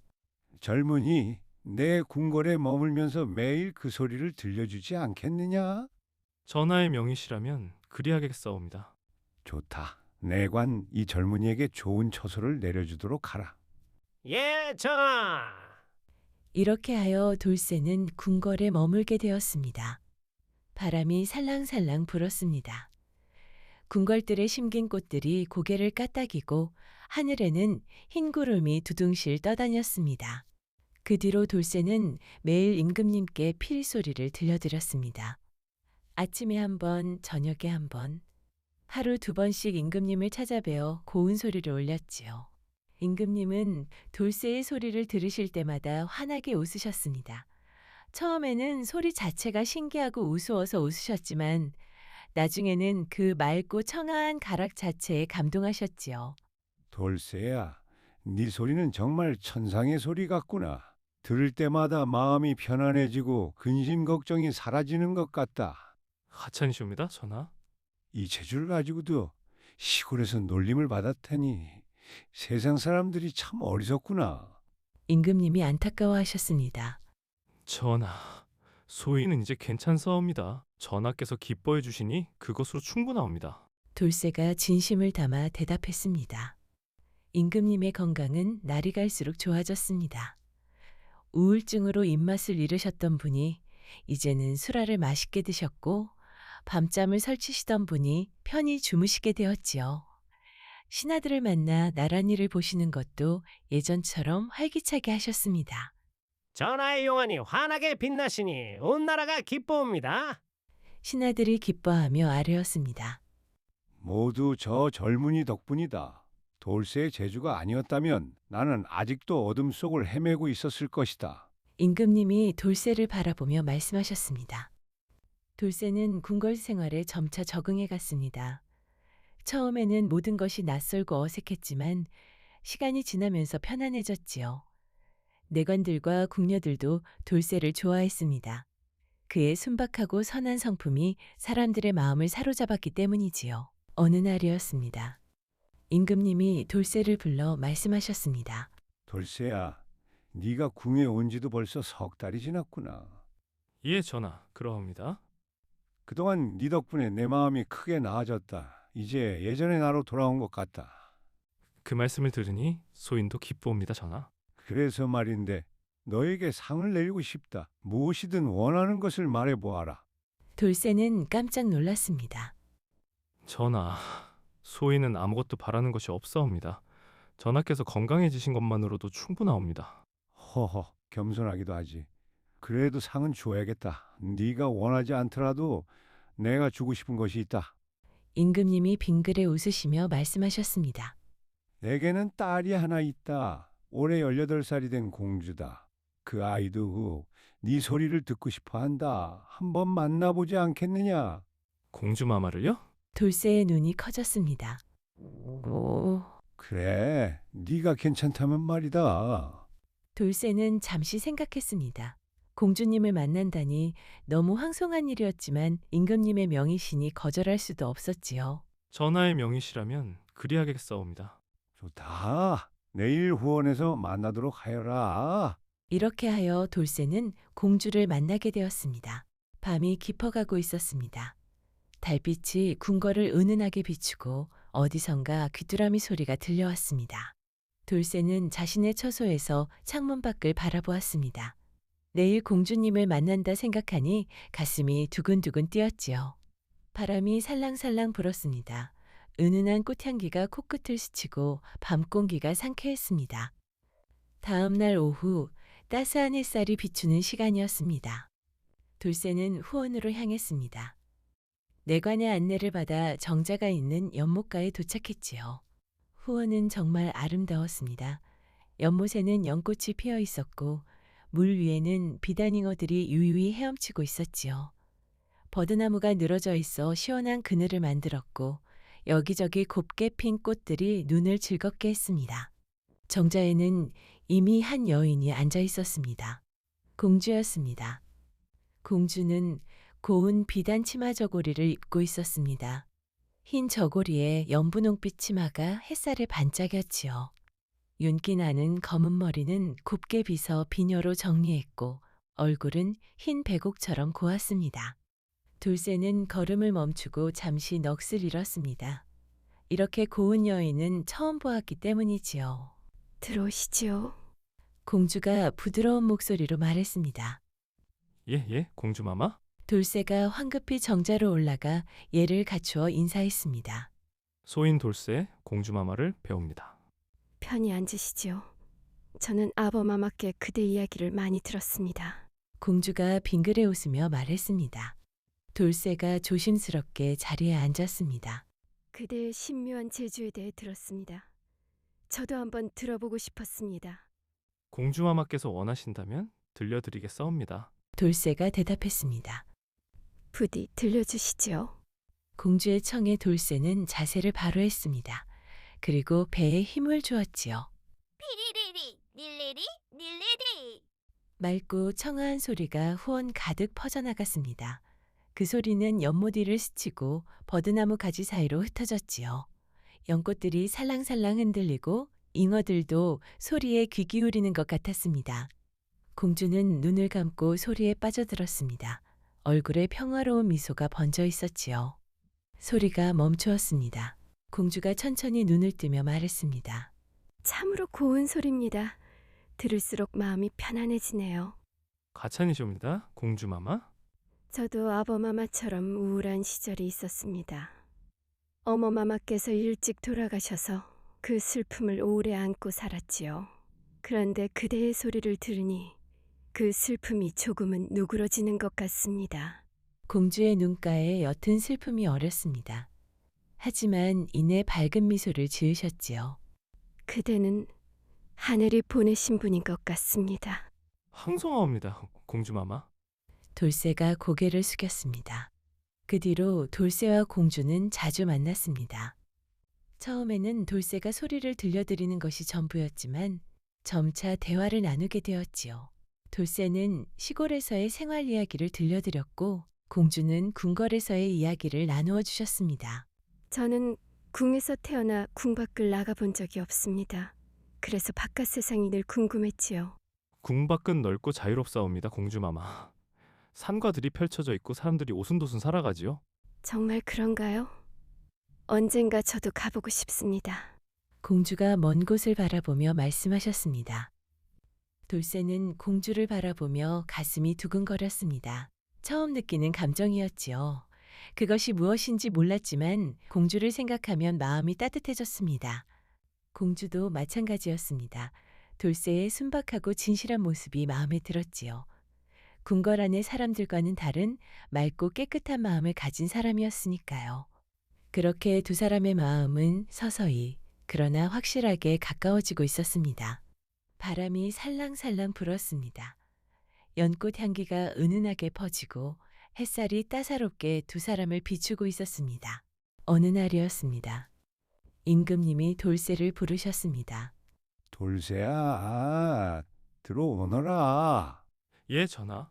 젊은이, 내 궁궐에 머물면서 매일 그 소리를 들려주지 않겠느냐? 전하의 명이시라면 그리하겠사옵니다. 좋다. 내관 이 젊은이에게 좋은 처소를 내려주도록 하라. 예, 전하. 이렇게 하여 돌쇠는 궁궐에 머물게 되었습니다. 바람이 살랑살랑 불었습니다. 궁궐들에 심긴 꽃들이 고개를 까딱이고 하늘에는 흰 구름이 두둥실 떠다녔습니다. 그 뒤로 돌쇠는 매일 임금님께 피리 소리를 들려드렸습니다. 아침에 한 번, 저녁에 한 번, 하루 2번씩 임금님을 찾아뵈어 고운 소리를 올렸지요. 임금님은 돌쇠의 소리를 들으실 때마다 환하게 웃으셨습니다. 처음에는 소리 자체가 신기하고 우스워서 웃으셨지만 나중에는 그 맑고 청아한 가락 자체에 감동하셨지요. 돌쇠야, 네 소리는 정말 천상의 소리 같구나. 들을 때마다 마음이 편안해지고 근심 걱정이 사라지는 것 같다. 하찬이시옵니다, 전하. 이 재주를 가지고도 시골에서 놀림을 받았다니 세상 사람들이 참 어리석구나. 임금님이 안타까워하셨습니다. 전하, 소인은 이제 괜찮사옵니다. 전하께서 기뻐해 주시니 그것으로 충분하옵니다. 돌쇠가 진심을 담아 대답했습니다. 임금님의 건강은 날이 갈수록 좋아졌습니다. 우울증으로 입맛을 잃으셨던 분이 이제는 술알을 맛있게 드셨고 밤잠을 설치시던 분이 편히 주무시게 되었지요. 신하들을 만나 나란히를 보시는 것도 예전처럼 활기차게 하셨습니다. 전하의 용안이 환하게 빛나시니 온 나라가 기뻐옵니다. 신하들이 기뻐하며 아뢰었습니다. 모두 저 젊은이 덕분이다. 돌쇠의 재주가 아니었다면 나는 아직도 어둠 속을 헤매고 있었을 것이다. 임금님이 돌쇠를 바라보며 말씀하셨습니다. 돌쇠는 궁궐 생활에 점차 적응해 갔습니다. 처음에는 모든 것이 낯설고 어색했지만 시간이 지나면서 편안해졌지요. 내관들과 궁녀들도 돌쇠를 좋아했습니다. 그의 순박하고 선한 성품이 사람들의 마음을 사로잡았기 때문이지요. 어느 날이었습니다. 임금님이 돌쇠를 불러 말씀하셨습니다. 돌쇠야, 네가 궁에 온 지도 벌써 3달이 지났구나. 예, 전하, 그러합니다. 그동안 네 덕분에 내 마음이 크게 나아졌다. 이제 예전의 나로 돌아온 것 같다. 그 말씀을 들으니 소인도 기뻐옵니다, 전하. 그래서 말인데 너에게 상을 내리고 싶다. 무엇이든 원하는 것을 말해보아라. 돌쇠는 깜짝 놀랐습니다. 전하, 소인은 아무것도 바라는 것이 없사옵니다. 전하께서 건강해지신 것만으로도 충분하옵니다. 허허, 겸손하기도 하지. 그래도 상은 줘야겠다. 네가 원하지 않더라도 내가 주고 싶은 것이 있다. 임금님이 빙그레 웃으시며 말씀하셨습니다. 내게는 딸이 하나 있다. 올해 18살이 된 공주다. 그 아이도 네 소리를 듣고 싶어 한다. 한번 만나보지 않겠느냐? 공주 마마를요? 돌쇠의 눈이 커졌습니다. 오. 그래, 네가 괜찮다면 말이다. 돌쇠는 잠시 생각했습니다. 공주님을 만난다니 너무 황송한 일이었지만 임금님의 명이시니 거절할 수도 없었지요. 전하의 명이시라면 그리하겠사옵니다. 좋다. 내일 후원에서 만나도록 하여라. 이렇게 하여 돌쇠는 공주를 만나게 되었습니다. 밤이 깊어가고 있었습니다. 달빛이 궁궐을 은은하게 비추고 어디선가 귀뚜라미 소리가 들려왔습니다. 돌쇠는 자신의 처소에서 창문 밖을 바라보았습니다. 내일 공주님을 만난다 생각하니 가슴이 두근두근 뛰었지요. 바람이 살랑살랑 불었습니다. 은은한 꽃향기가 코끝을 스치고 밤 공기가 상쾌했습니다. 다음 날 오후 따스한 햇살이 비추는 시간이었습니다. 돌쇠는 후원으로 향했습니다. 내관의 안내를 받아 정자가 있는 연못가에 도착했지요. 후원은 정말 아름다웠습니다. 연못에는 연꽃이 피어 있었고 물 위에는 비단잉어들이 유유히 헤엄치고 있었지요. 버드나무가 늘어져 있어 시원한 그늘을 만들었고 여기저기 곱게 핀 꽃들이 눈을 즐겁게 했습니다. 정자에는 이미 한 여인이 앉아 있었습니다. 공주였습니다. 공주는 고운 비단 치마 저고리를 입고 있었습니다. 흰 저고리에 연분홍빛 치마가 햇살에 반짝였지요. 윤기 나는 검은 머리는 곱게 빗어 비녀로 정리했고 얼굴은 흰 백옥처럼 고왔습니다. 돌쇠는 걸음을 멈추고 잠시 넋을 잃었습니다. 이렇게 고운 여인은 처음 보았기 때문이지요. 들어오시지요. 공주가 부드러운 목소리로 말했습니다. 예, 공주마마. 돌쇠가 황급히 정자로 올라가 예를 갖추어 인사했습니다. 소인 돌쇠 공주마마를 배웁니다. 편히 앉으시지요. 저는 아버마마께 그대 이야기를 많이 들었습니다. 공주가 빙그레 웃으며 말했습니다. 돌쇠가 조심스럽게 자리에 앉았습니다. 그대의 신묘한 재주에 대해 들었습니다. 저도 한번 들어보고 싶었습니다. 공주마마께서 원하신다면 들려드리겠사옵니다. 돌쇠가 대답했습니다. 부디 들려주시지요. 공주의 청에 돌쇠는 자세를 바로 했습니다. 그리고 배에 힘을 주었지요. 피리리리 닐리리 닐리리. 맑고 청아한 소리가 후원 가득 퍼져나갔습니다. 그 소리는 연못 위를 스치고 버드나무 가지 사이로 흩어졌지요. 연꽃들이 살랑살랑 흔들리고 잉어들도 소리에 귀 기울이는 것 같았습니다. 공주는 눈을 감고 소리에 빠져들었습니다. 얼굴에 평화로운 미소가 번져 있었지요. 소리가 멈추었습니다. 공주가 천천히 눈을 뜨며 말했습니다. 참으로 고운 소리입니다. 들을수록 마음이 편안해지네요. 가찬이시옵니다, 공주마마. 저도 아버마마처럼 우울한 시절이 있었습니다. 어머마마께서 일찍 돌아가셔서 그 슬픔을 오래 안고 살았지요. 그런데 그대의 소리를 들으니 그 슬픔이 조금은 누그러지는 것 같습니다. 공주의 눈가에 옅은 슬픔이 어렸습니다. 하지만 이내 밝은 미소를 지으셨지요. 그대는 하늘이 보내신 분인 것 같습니다. 항송하옵니다, 공주마마. 돌쇠가 고개를 숙였습니다. 그 뒤로 돌쇠와 공주는 자주 만났습니다. 처음에는 돌쇠가 소리를 들려드리는 것이 전부였지만 점차 대화를 나누게 되었지요. 돌쇠는 시골에서의 생활 이야기를 들려드렸고 공주는 궁궐에서의 이야기를 나누어 주셨습니다. 저는 궁에서 태어나 궁 밖을 나가본 적이 없습니다. 그래서 바깥 세상이 늘 궁금했지요. 궁 밖은 넓고 자유롭사옵니다, 공주마마. 산과 들이 펼쳐져 있고 사람들이 오순도순 살아가지요. 정말 그런가요? 언젠가 저도 가보고 싶습니다. 공주가 먼 곳을 바라보며 말씀하셨습니다. 돌쇠는 공주를 바라보며 가슴이 두근거렸습니다. 처음 느끼는 감정이었지요. 그것이 무엇인지 몰랐지만 공주를 생각하면 마음이 따뜻해졌습니다. 공주도 마찬가지였습니다. 돌쇠의 순박하고 진실한 모습이 마음에 들었지요. 궁궐 안의 사람들과는 다른 맑고 깨끗한 마음을 가진 사람이었으니까요. 그렇게 두 사람의 마음은 서서히 그러나 확실하게 가까워지고 있었습니다. 바람이 살랑살랑 불었습니다. 연꽃 향기가 은은하게 퍼지고 햇살이 따사롭게 두 사람을 비추고 있었습니다. 어느 날이었습니다. 임금님이 돌쇠를 부르셨습니다. 돌쇠야, 들어오너라. 예, 전하.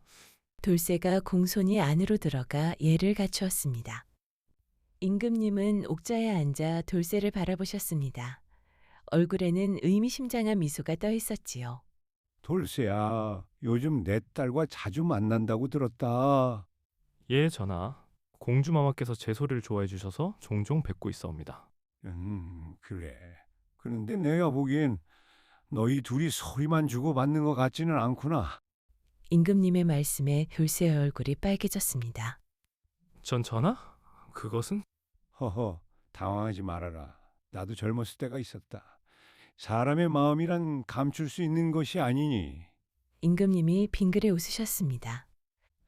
돌쇠가 공손히 안으로 들어가 예를 갖추었습니다. 임금님은 옥자에 앉아 돌쇠를 바라보셨습니다. 얼굴에는 의미심장한 미소가 떠 있었지요. 돌쇠야, 요즘 내 딸과 자주 만난다고 들었다. 예, 전하. 공주마마께서 제 소리를 좋아해 주셔서 종종 뵙고 있사옵니다. 그래. 그런데 내가 보기엔 너희 둘이 소리만 주고받는 것 같지는 않구나. 임금님의 말씀에 돌쇠의 얼굴이 빨개졌습니다. 전하? 그것은? 허허, 당황하지 말아라. 나도 젊었을 때가 있었다. 사람의 마음이란 감출 수 있는 것이 아니니. 임금님이 빙그레 웃으셨습니다.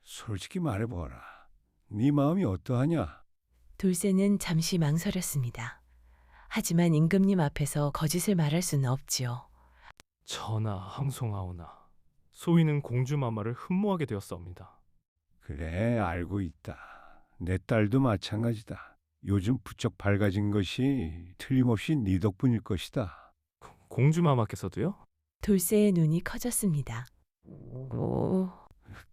솔직히 말해보라. 네 마음이 어떠하냐? 돌쇠는 잠시 망설였습니다. 하지만 임금님 앞에서 거짓을 말할 수는 없지요. 전하, 항송하오나. 소위는 공주마마를 흠모하게 되었사옵니다. 그래, 알고 있다. 내 딸도 마찬가지다. 요즘 부쩍 밝아진 것이 틀림없이 네 덕분일 것이다. 공주마마께서도요? 돌쇠의 눈이 커졌습니다. 오,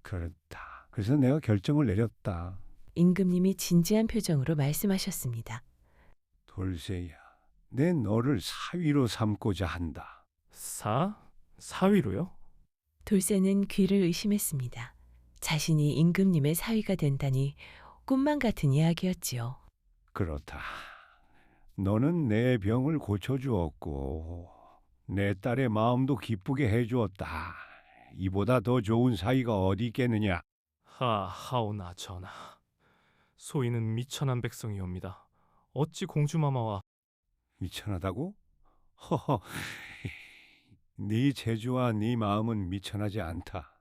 그렇다. 그래서 내가 결정을 내렸다. 임금님이 진지한 표정으로 말씀하셨습니다. 돌쇠야, 내 너를 사위로 삼고자 한다. 사위로요? 돌쇠는 귀를 의심했습니다. 자신이 임금님의 사위가 된다니 꿈만 같은 이야기였지요. 그렇다. 너는 내 병을 고쳐주었고 내 딸의 마음도 기쁘게 해주었다. 이보다 더 좋은 사이가 어디 있겠느냐. 하오나 전하. 소인은 미천한 백성이옵니다. 어찌 공주마마와 미천하다고? 허허. 네 재주와 네 마음은 미천하지 않다.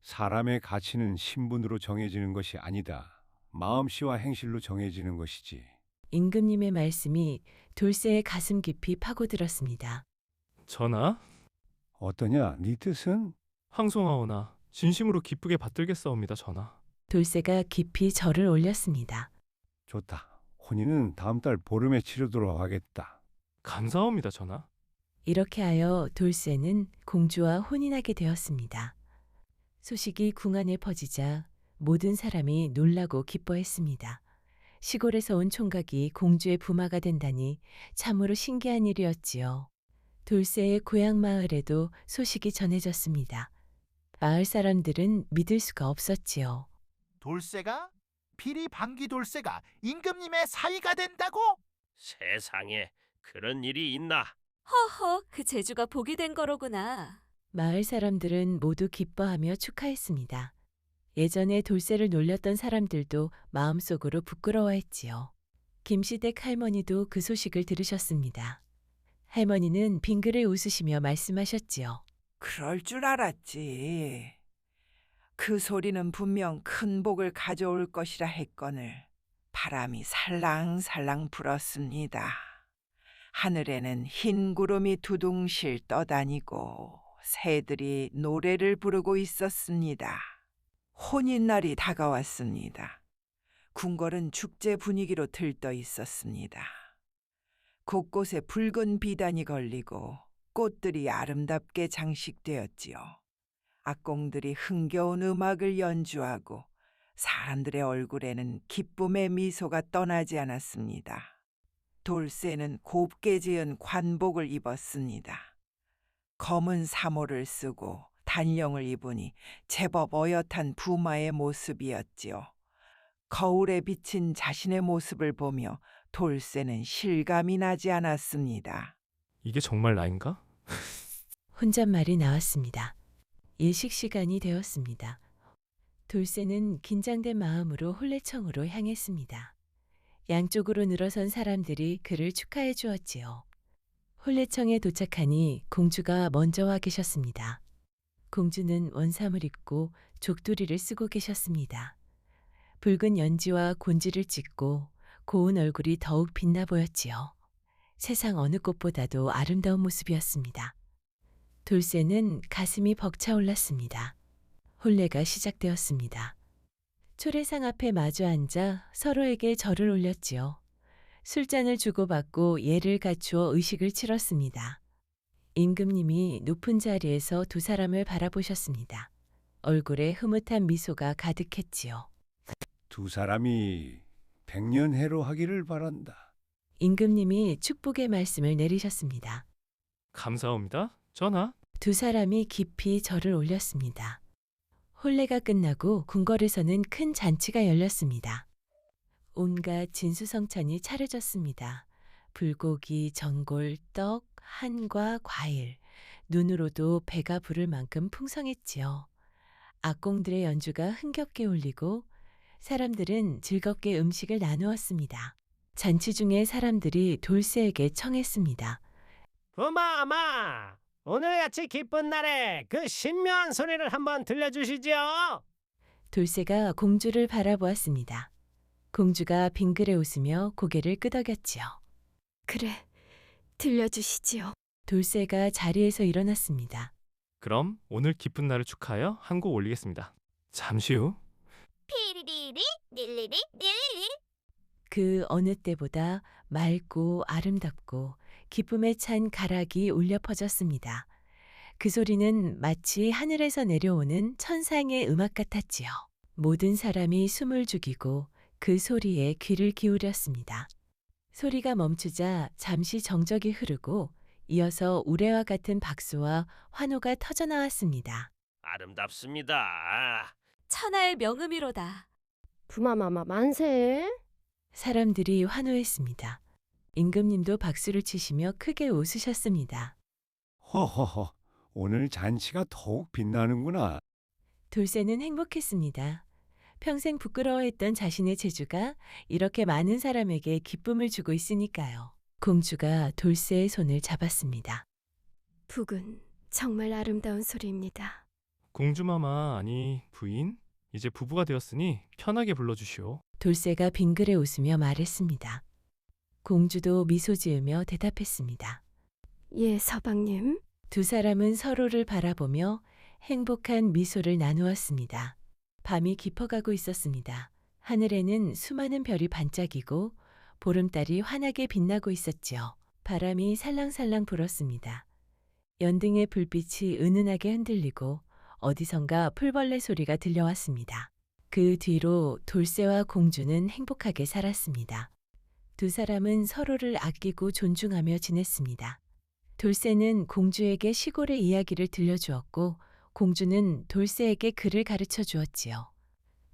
사람의 가치는 신분으로 정해지는 것이 아니다. 마음씨와 행실로 정해지는 것이지. 임금님의 말씀이 돌쇠의 가슴 깊이 파고들었습니다. 전하? 어떠냐? 네 뜻은? 황송하오나 진심으로 기쁘게 받들겠사옵니다, 전하. 돌쇠가 깊이 절을 올렸습니다. 좋다. 혼인은 다음 달 보름에 치르도록 하겠다. 감사합니다, 전하. 이렇게 하여 돌쇠는 공주와 혼인하게 되었습니다. 소식이 궁 안에 퍼지자 모든 사람이 놀라고 기뻐했습니다. 시골에서 온 총각이 공주의 부마가 된다니 참으로 신기한 일이었지요. 돌쇠의 고향 마을에도 소식이 전해졌습니다. 마을 사람들은 믿을 수가 없었지요. 돌쇠가? 피리 방귀 돌쇠가 임금님의 사위가 된다고? 세상에 그런 일이 있나? 허허, 그 재주가 복이 된 거로구나. 마을 사람들은 모두 기뻐하며 축하했습니다. 예전에 돌쇠를 놀렸던 사람들도 마음속으로 부끄러워했지요. 김시댁 할머니도 그 소식을 들으셨습니다. 할머니는 빙그레 웃으시며 말씀하셨지요. 그럴 줄 알았지. 그 소리는 분명 큰 복을 가져올 것이라 했거늘 바람이 살랑살랑 불었습니다. 하늘에는 흰 구름이 두둥실 떠다니고 새들이 노래를 부르고 있었습니다. 혼인날이 다가왔습니다. 궁궐은 축제 분위기로 들떠 있었습니다. 곳곳에 붉은 비단이 걸리고 꽃들이 아름답게 장식되었지요. 악공들이 흥겨운 음악을 연주하고 사람들의 얼굴에는 기쁨의 미소가 떠나지 않았습니다. 돌쇠는 곱게 지은 관복을 입었습니다. 검은 사모를 쓰고 단령을 입으니 제법 어엿한 부마의 모습이었지요. 거울에 비친 자신의 모습을 보며 돌쇠는 실감이 나지 않았습니다. 이게 정말 나인가? 혼잣말이 나왔습니다. 일식 시간이 되었습니다. 돌쇠는 긴장된 마음으로 혼례청으로 향했습니다. 양쪽으로 늘어선 사람들이 그를 축하해 주었지요. 혼례청에 도착하니 공주가 먼저 와 계셨습니다. 공주는 원삼을 입고 족두리를 쓰고 계셨습니다. 붉은 연지와 곤지를 찢고 고운 얼굴이 더욱 빛나 보였지요. 세상 어느 곳보다도 아름다운 모습이었습니다. 돌쇠는 가슴이 벅차올랐습니다. 혼례가 시작되었습니다. 초례상 앞에 마주 앉아 서로에게 절을 올렸지요. 술잔을 주고받고 예를 갖추어 의식을 치렀습니다. 임금님이 높은 자리에서 두 사람을 바라보셨습니다. 얼굴에 흐뭇한 미소가 가득했지요. 두 사람이 백년해로 하기를 바란다. 임금님이 축복의 말씀을 내리셨습니다. 감사합니다, 전하. 두 사람이 깊이 절을 올렸습니다. 혼례가 끝나고 궁궐에서는 큰 잔치가 열렸습니다. 온갖 진수성찬이 차려졌습니다. 불고기, 전골, 떡, 한과 과일, 눈으로도 배가 부를 만큼 풍성했지요. 악공들의 연주가 흥겹게 울리고 사람들은 즐겁게 음식을 나누었습니다. 잔치 중에 사람들이 돌쇠에게 청했습니다. 부마마, 오늘같이 기쁜 날에 그 신묘한 소리를 한번 들려주시지요. 돌쇠가 공주를 바라보았습니다. 공주가 빙그레 웃으며 고개를 끄덕였지요. 그래, 들려주시지요. 돌쇠가 자리에서 일어났습니다. 그럼 오늘 기쁜 날을 축하하여 한 곡 올리겠습니다. 잠시 후 피리리리 닐리리 닐리리. 그 어느 때보다 맑고 아름답고 기쁨에 찬 가락이 울려 퍼졌습니다. 그 소리는 마치 하늘에서 내려오는 천상의 음악 같았지요. 모든 사람이 숨을 죽이고 그 소리에 귀를 기울였습니다. 소리가 멈추자 잠시 정적이 흐르고 이어서 우레와 같은 박수와 환호가 터져나왔습니다. 아름답습니다. 천하의 명음이로다. 부마마마 만세. 사람들이 환호했습니다. 임금님도 박수를 치시며 크게 웃으셨습니다. 허허허, 오늘 잔치가 더욱 빛나는구나. 돌쇠는 행복했습니다. 평생 부끄러워했던 자신의 재주가 이렇게 많은 사람에게 기쁨을 주고 있으니까요. 공주가 돌쇠의 손을 잡았습니다. 북은 정말 아름다운 소리입니다. 공주마마 아니 부인, 이제 부부가 되었으니 편하게 불러주시오. 돌쇠가 빙그레 웃으며 말했습니다. 공주도 미소 지으며 대답했습니다. 예, 서방님. 두 사람은 서로를 바라보며 행복한 미소를 나누었습니다. 밤이 깊어가고 있었습니다. 하늘에는 수많은 별이 반짝이고 보름달이 환하게 빛나고 있었지요. 바람이 살랑살랑 불었습니다. 연등의 불빛이 은은하게 흔들리고 어디선가 풀벌레 소리가 들려왔습니다. 그 뒤로 돌쇠와 공주는 행복하게 살았습니다. 두 사람은 서로를 아끼고 존중하며 지냈습니다. 돌쇠는 공주에게 시골의 이야기를 들려주었고 공주는 돌쇠에게 글을 가르쳐 주었지요.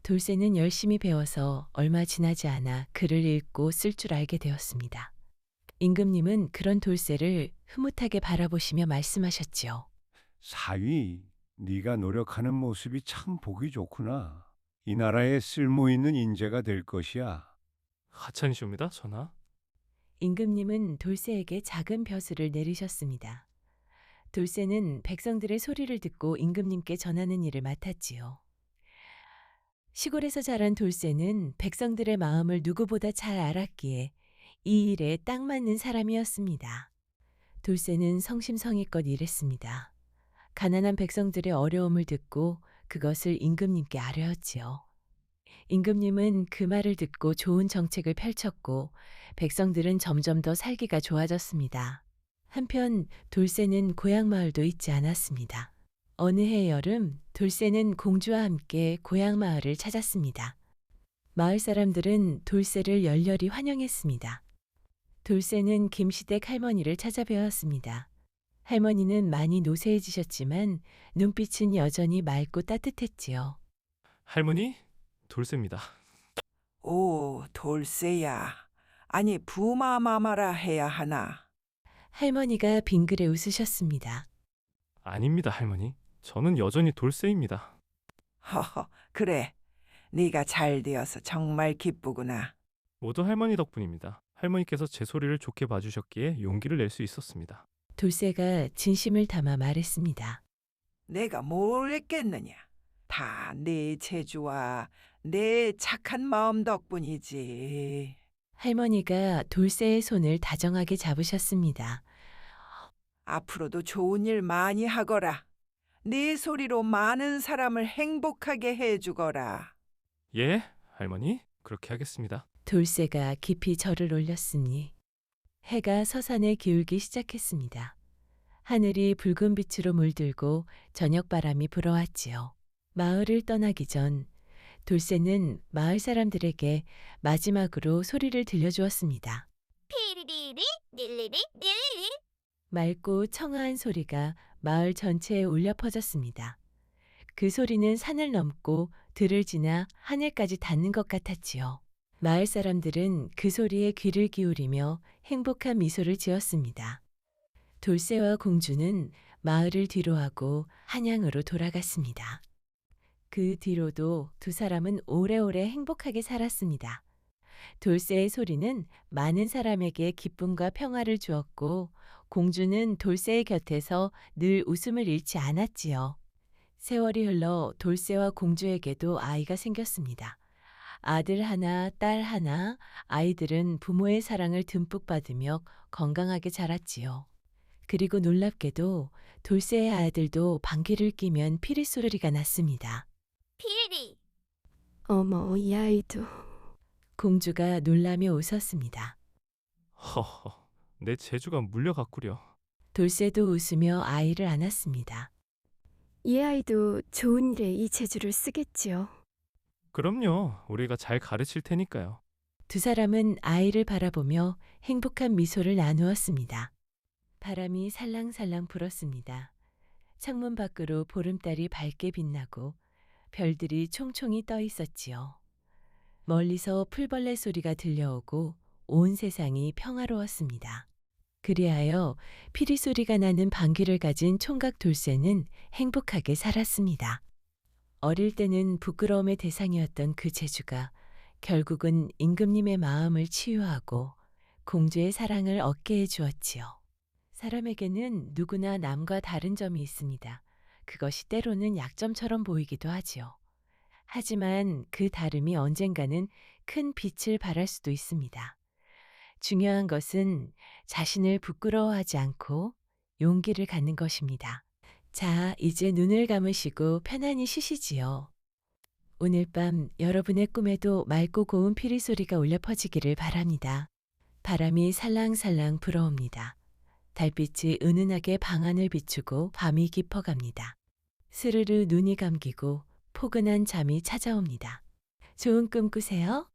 돌쇠는 열심히 배워서 얼마 지나지 않아 글을 읽고 쓸 줄 알게 되었습니다. 임금님은 그런 돌쇠를 흐뭇하게 바라보시며 말씀하셨지요. 사위, 네가 노력하는 모습이 참 보기 좋구나. 이 나라에 쓸모 있는 인재가 될 것이야. 하찬이시옵니다, 전하. 임금님은 돌쇠에게 작은 벼슬을 내리셨습니다. 돌쇠는 백성들의 소리를 듣고 임금님께 전하는 일을 맡았지요. 시골에서 자란 돌쇠는 백성들의 마음을 누구보다 잘 알았기에 이 일에 딱 맞는 사람이었습니다. 돌쇠는 성심성의껏 일했습니다. 가난한 백성들의 어려움을 듣고 그것을 임금님께 아뢰었지요. 임금님은 그 말을 듣고 좋은 정책을 펼쳤고 백성들은 점점 더 살기가 좋아졌습니다. 한편 돌쇠는 고향 마을도 잊지 않았습니다. 어느 해 여름 돌쇠는 공주와 함께 고향 마을을 찾았습니다. 마을 사람들은 돌쇠를 열렬히 환영했습니다. 돌쇠는 김시댁 할머니를 찾아뵈었습니다. 할머니는 많이 노쇠해지셨지만 눈빛은 여전히 맑고 따뜻했지요. 할머니, 돌쇠입니다. 오, 돌쇠야. 아니, 부마마마라 해야 하나. 할머니가 빙그레 웃으셨습니다. 아닙니다, 할머니. 저는 여전히 돌쇠입니다. 허허, 그래. 네가 잘 되어서 정말 기쁘구나. 모두 할머니 덕분입니다. 할머니께서 제 소리를 좋게 봐주셨기에 용기를 낼 수 있었습니다. 돌쇠가 진심을 담아 말했습니다. 내가 뭘 했겠느냐. 다 내 재주와 내 착한 마음 덕분이지. 할머니가 돌쇠의 손을 다정하게 잡으셨습니다. 앞으로도 좋은 일 많이 하거라. 네 소리로 많은 사람을 행복하게 해주거라. 예, 할머니, 그렇게 하겠습니다. 돌쇠가 깊이 절을 올렸으니 해가 서산에 기울기 시작했습니다. 하늘이 붉은 빛으로 물들고 저녁 바람이 불어왔지요. 마을을 떠나기 전 돌쇠는 마을 사람들에게 마지막으로 소리를 들려주었습니다. 피리리리 닐리리 닐리리. 맑고 청아한 소리가 마을 전체에 울려 퍼졌습니다. 그 소리는 산을 넘고 들을 지나 하늘까지 닿는 것 같았지요. 마을 사람들은 그 소리에 귀를 기울이며 행복한 미소를 지었습니다. 돌쇠와 공주는 마을을 뒤로하고 한양으로 돌아갔습니다. 그 뒤로도 두 사람은 오래오래 행복하게 살았습니다. 돌쇠의 소리는 많은 사람에게 기쁨과 평화를 주었고 공주는 돌쇠의 곁에서 늘 웃음을 잃지 않았지요. 세월이 흘러 돌쇠와 공주에게도 아이가 생겼습니다. 아들 하나, 딸 하나, 아이들은 부모의 사랑을 듬뿍 받으며 건강하게 자랐지요. 그리고 놀랍게도 돌쇠의 아들도 방귀를 뀌면 피리 소리가 났습니다. 피리리. 어머, 이 아이도. 공주가 놀라며 웃었습니다. 허허, 내 재주가 물려갔구려. 돌쇠도 웃으며 아이를 안았습니다. 이 아이도 좋은 일에 이 재주를 쓰겠지요. 그럼요. 우리가 잘 가르칠 테니까요. 두 사람은 아이를 바라보며 행복한 미소를 나누었습니다. 바람이 살랑살랑 불었습니다. 창문 밖으로 보름달이 밝게 빛나고 별들이 총총히 떠 있었지요. 멀리서 풀벌레 소리가 들려오고 온 세상이 평화로웠습니다. 그리하여 피리 소리가 나는 방귀를 가진 총각 돌쇠는 행복하게 살았습니다. 어릴 때는 부끄러움의 대상이었던 그 재주가 결국은 임금님의 마음을 치유하고 공주의 사랑을 얻게 해주었지요. 사람에게는 누구나 남과 다른 점이 있습니다. 그것이 때로는 약점처럼 보이기도 하지요. 하지만 그 다름이 언젠가는 큰 빛을 발할 수도 있습니다. 중요한 것은 자신을 부끄러워하지 않고 용기를 갖는 것입니다. 자, 이제 눈을 감으시고 편안히 쉬시지요. 오늘 밤 여러분의 꿈에도 맑고 고운 피리 소리가 울려 퍼지기를 바랍니다. 바람이 살랑살랑 불어옵니다. 달빛이 은은하게 방안을 비추고 밤이 깊어갑니다. 스르르 눈이 감기고 포근한 잠이 찾아옵니다. 좋은 꿈 꾸세요.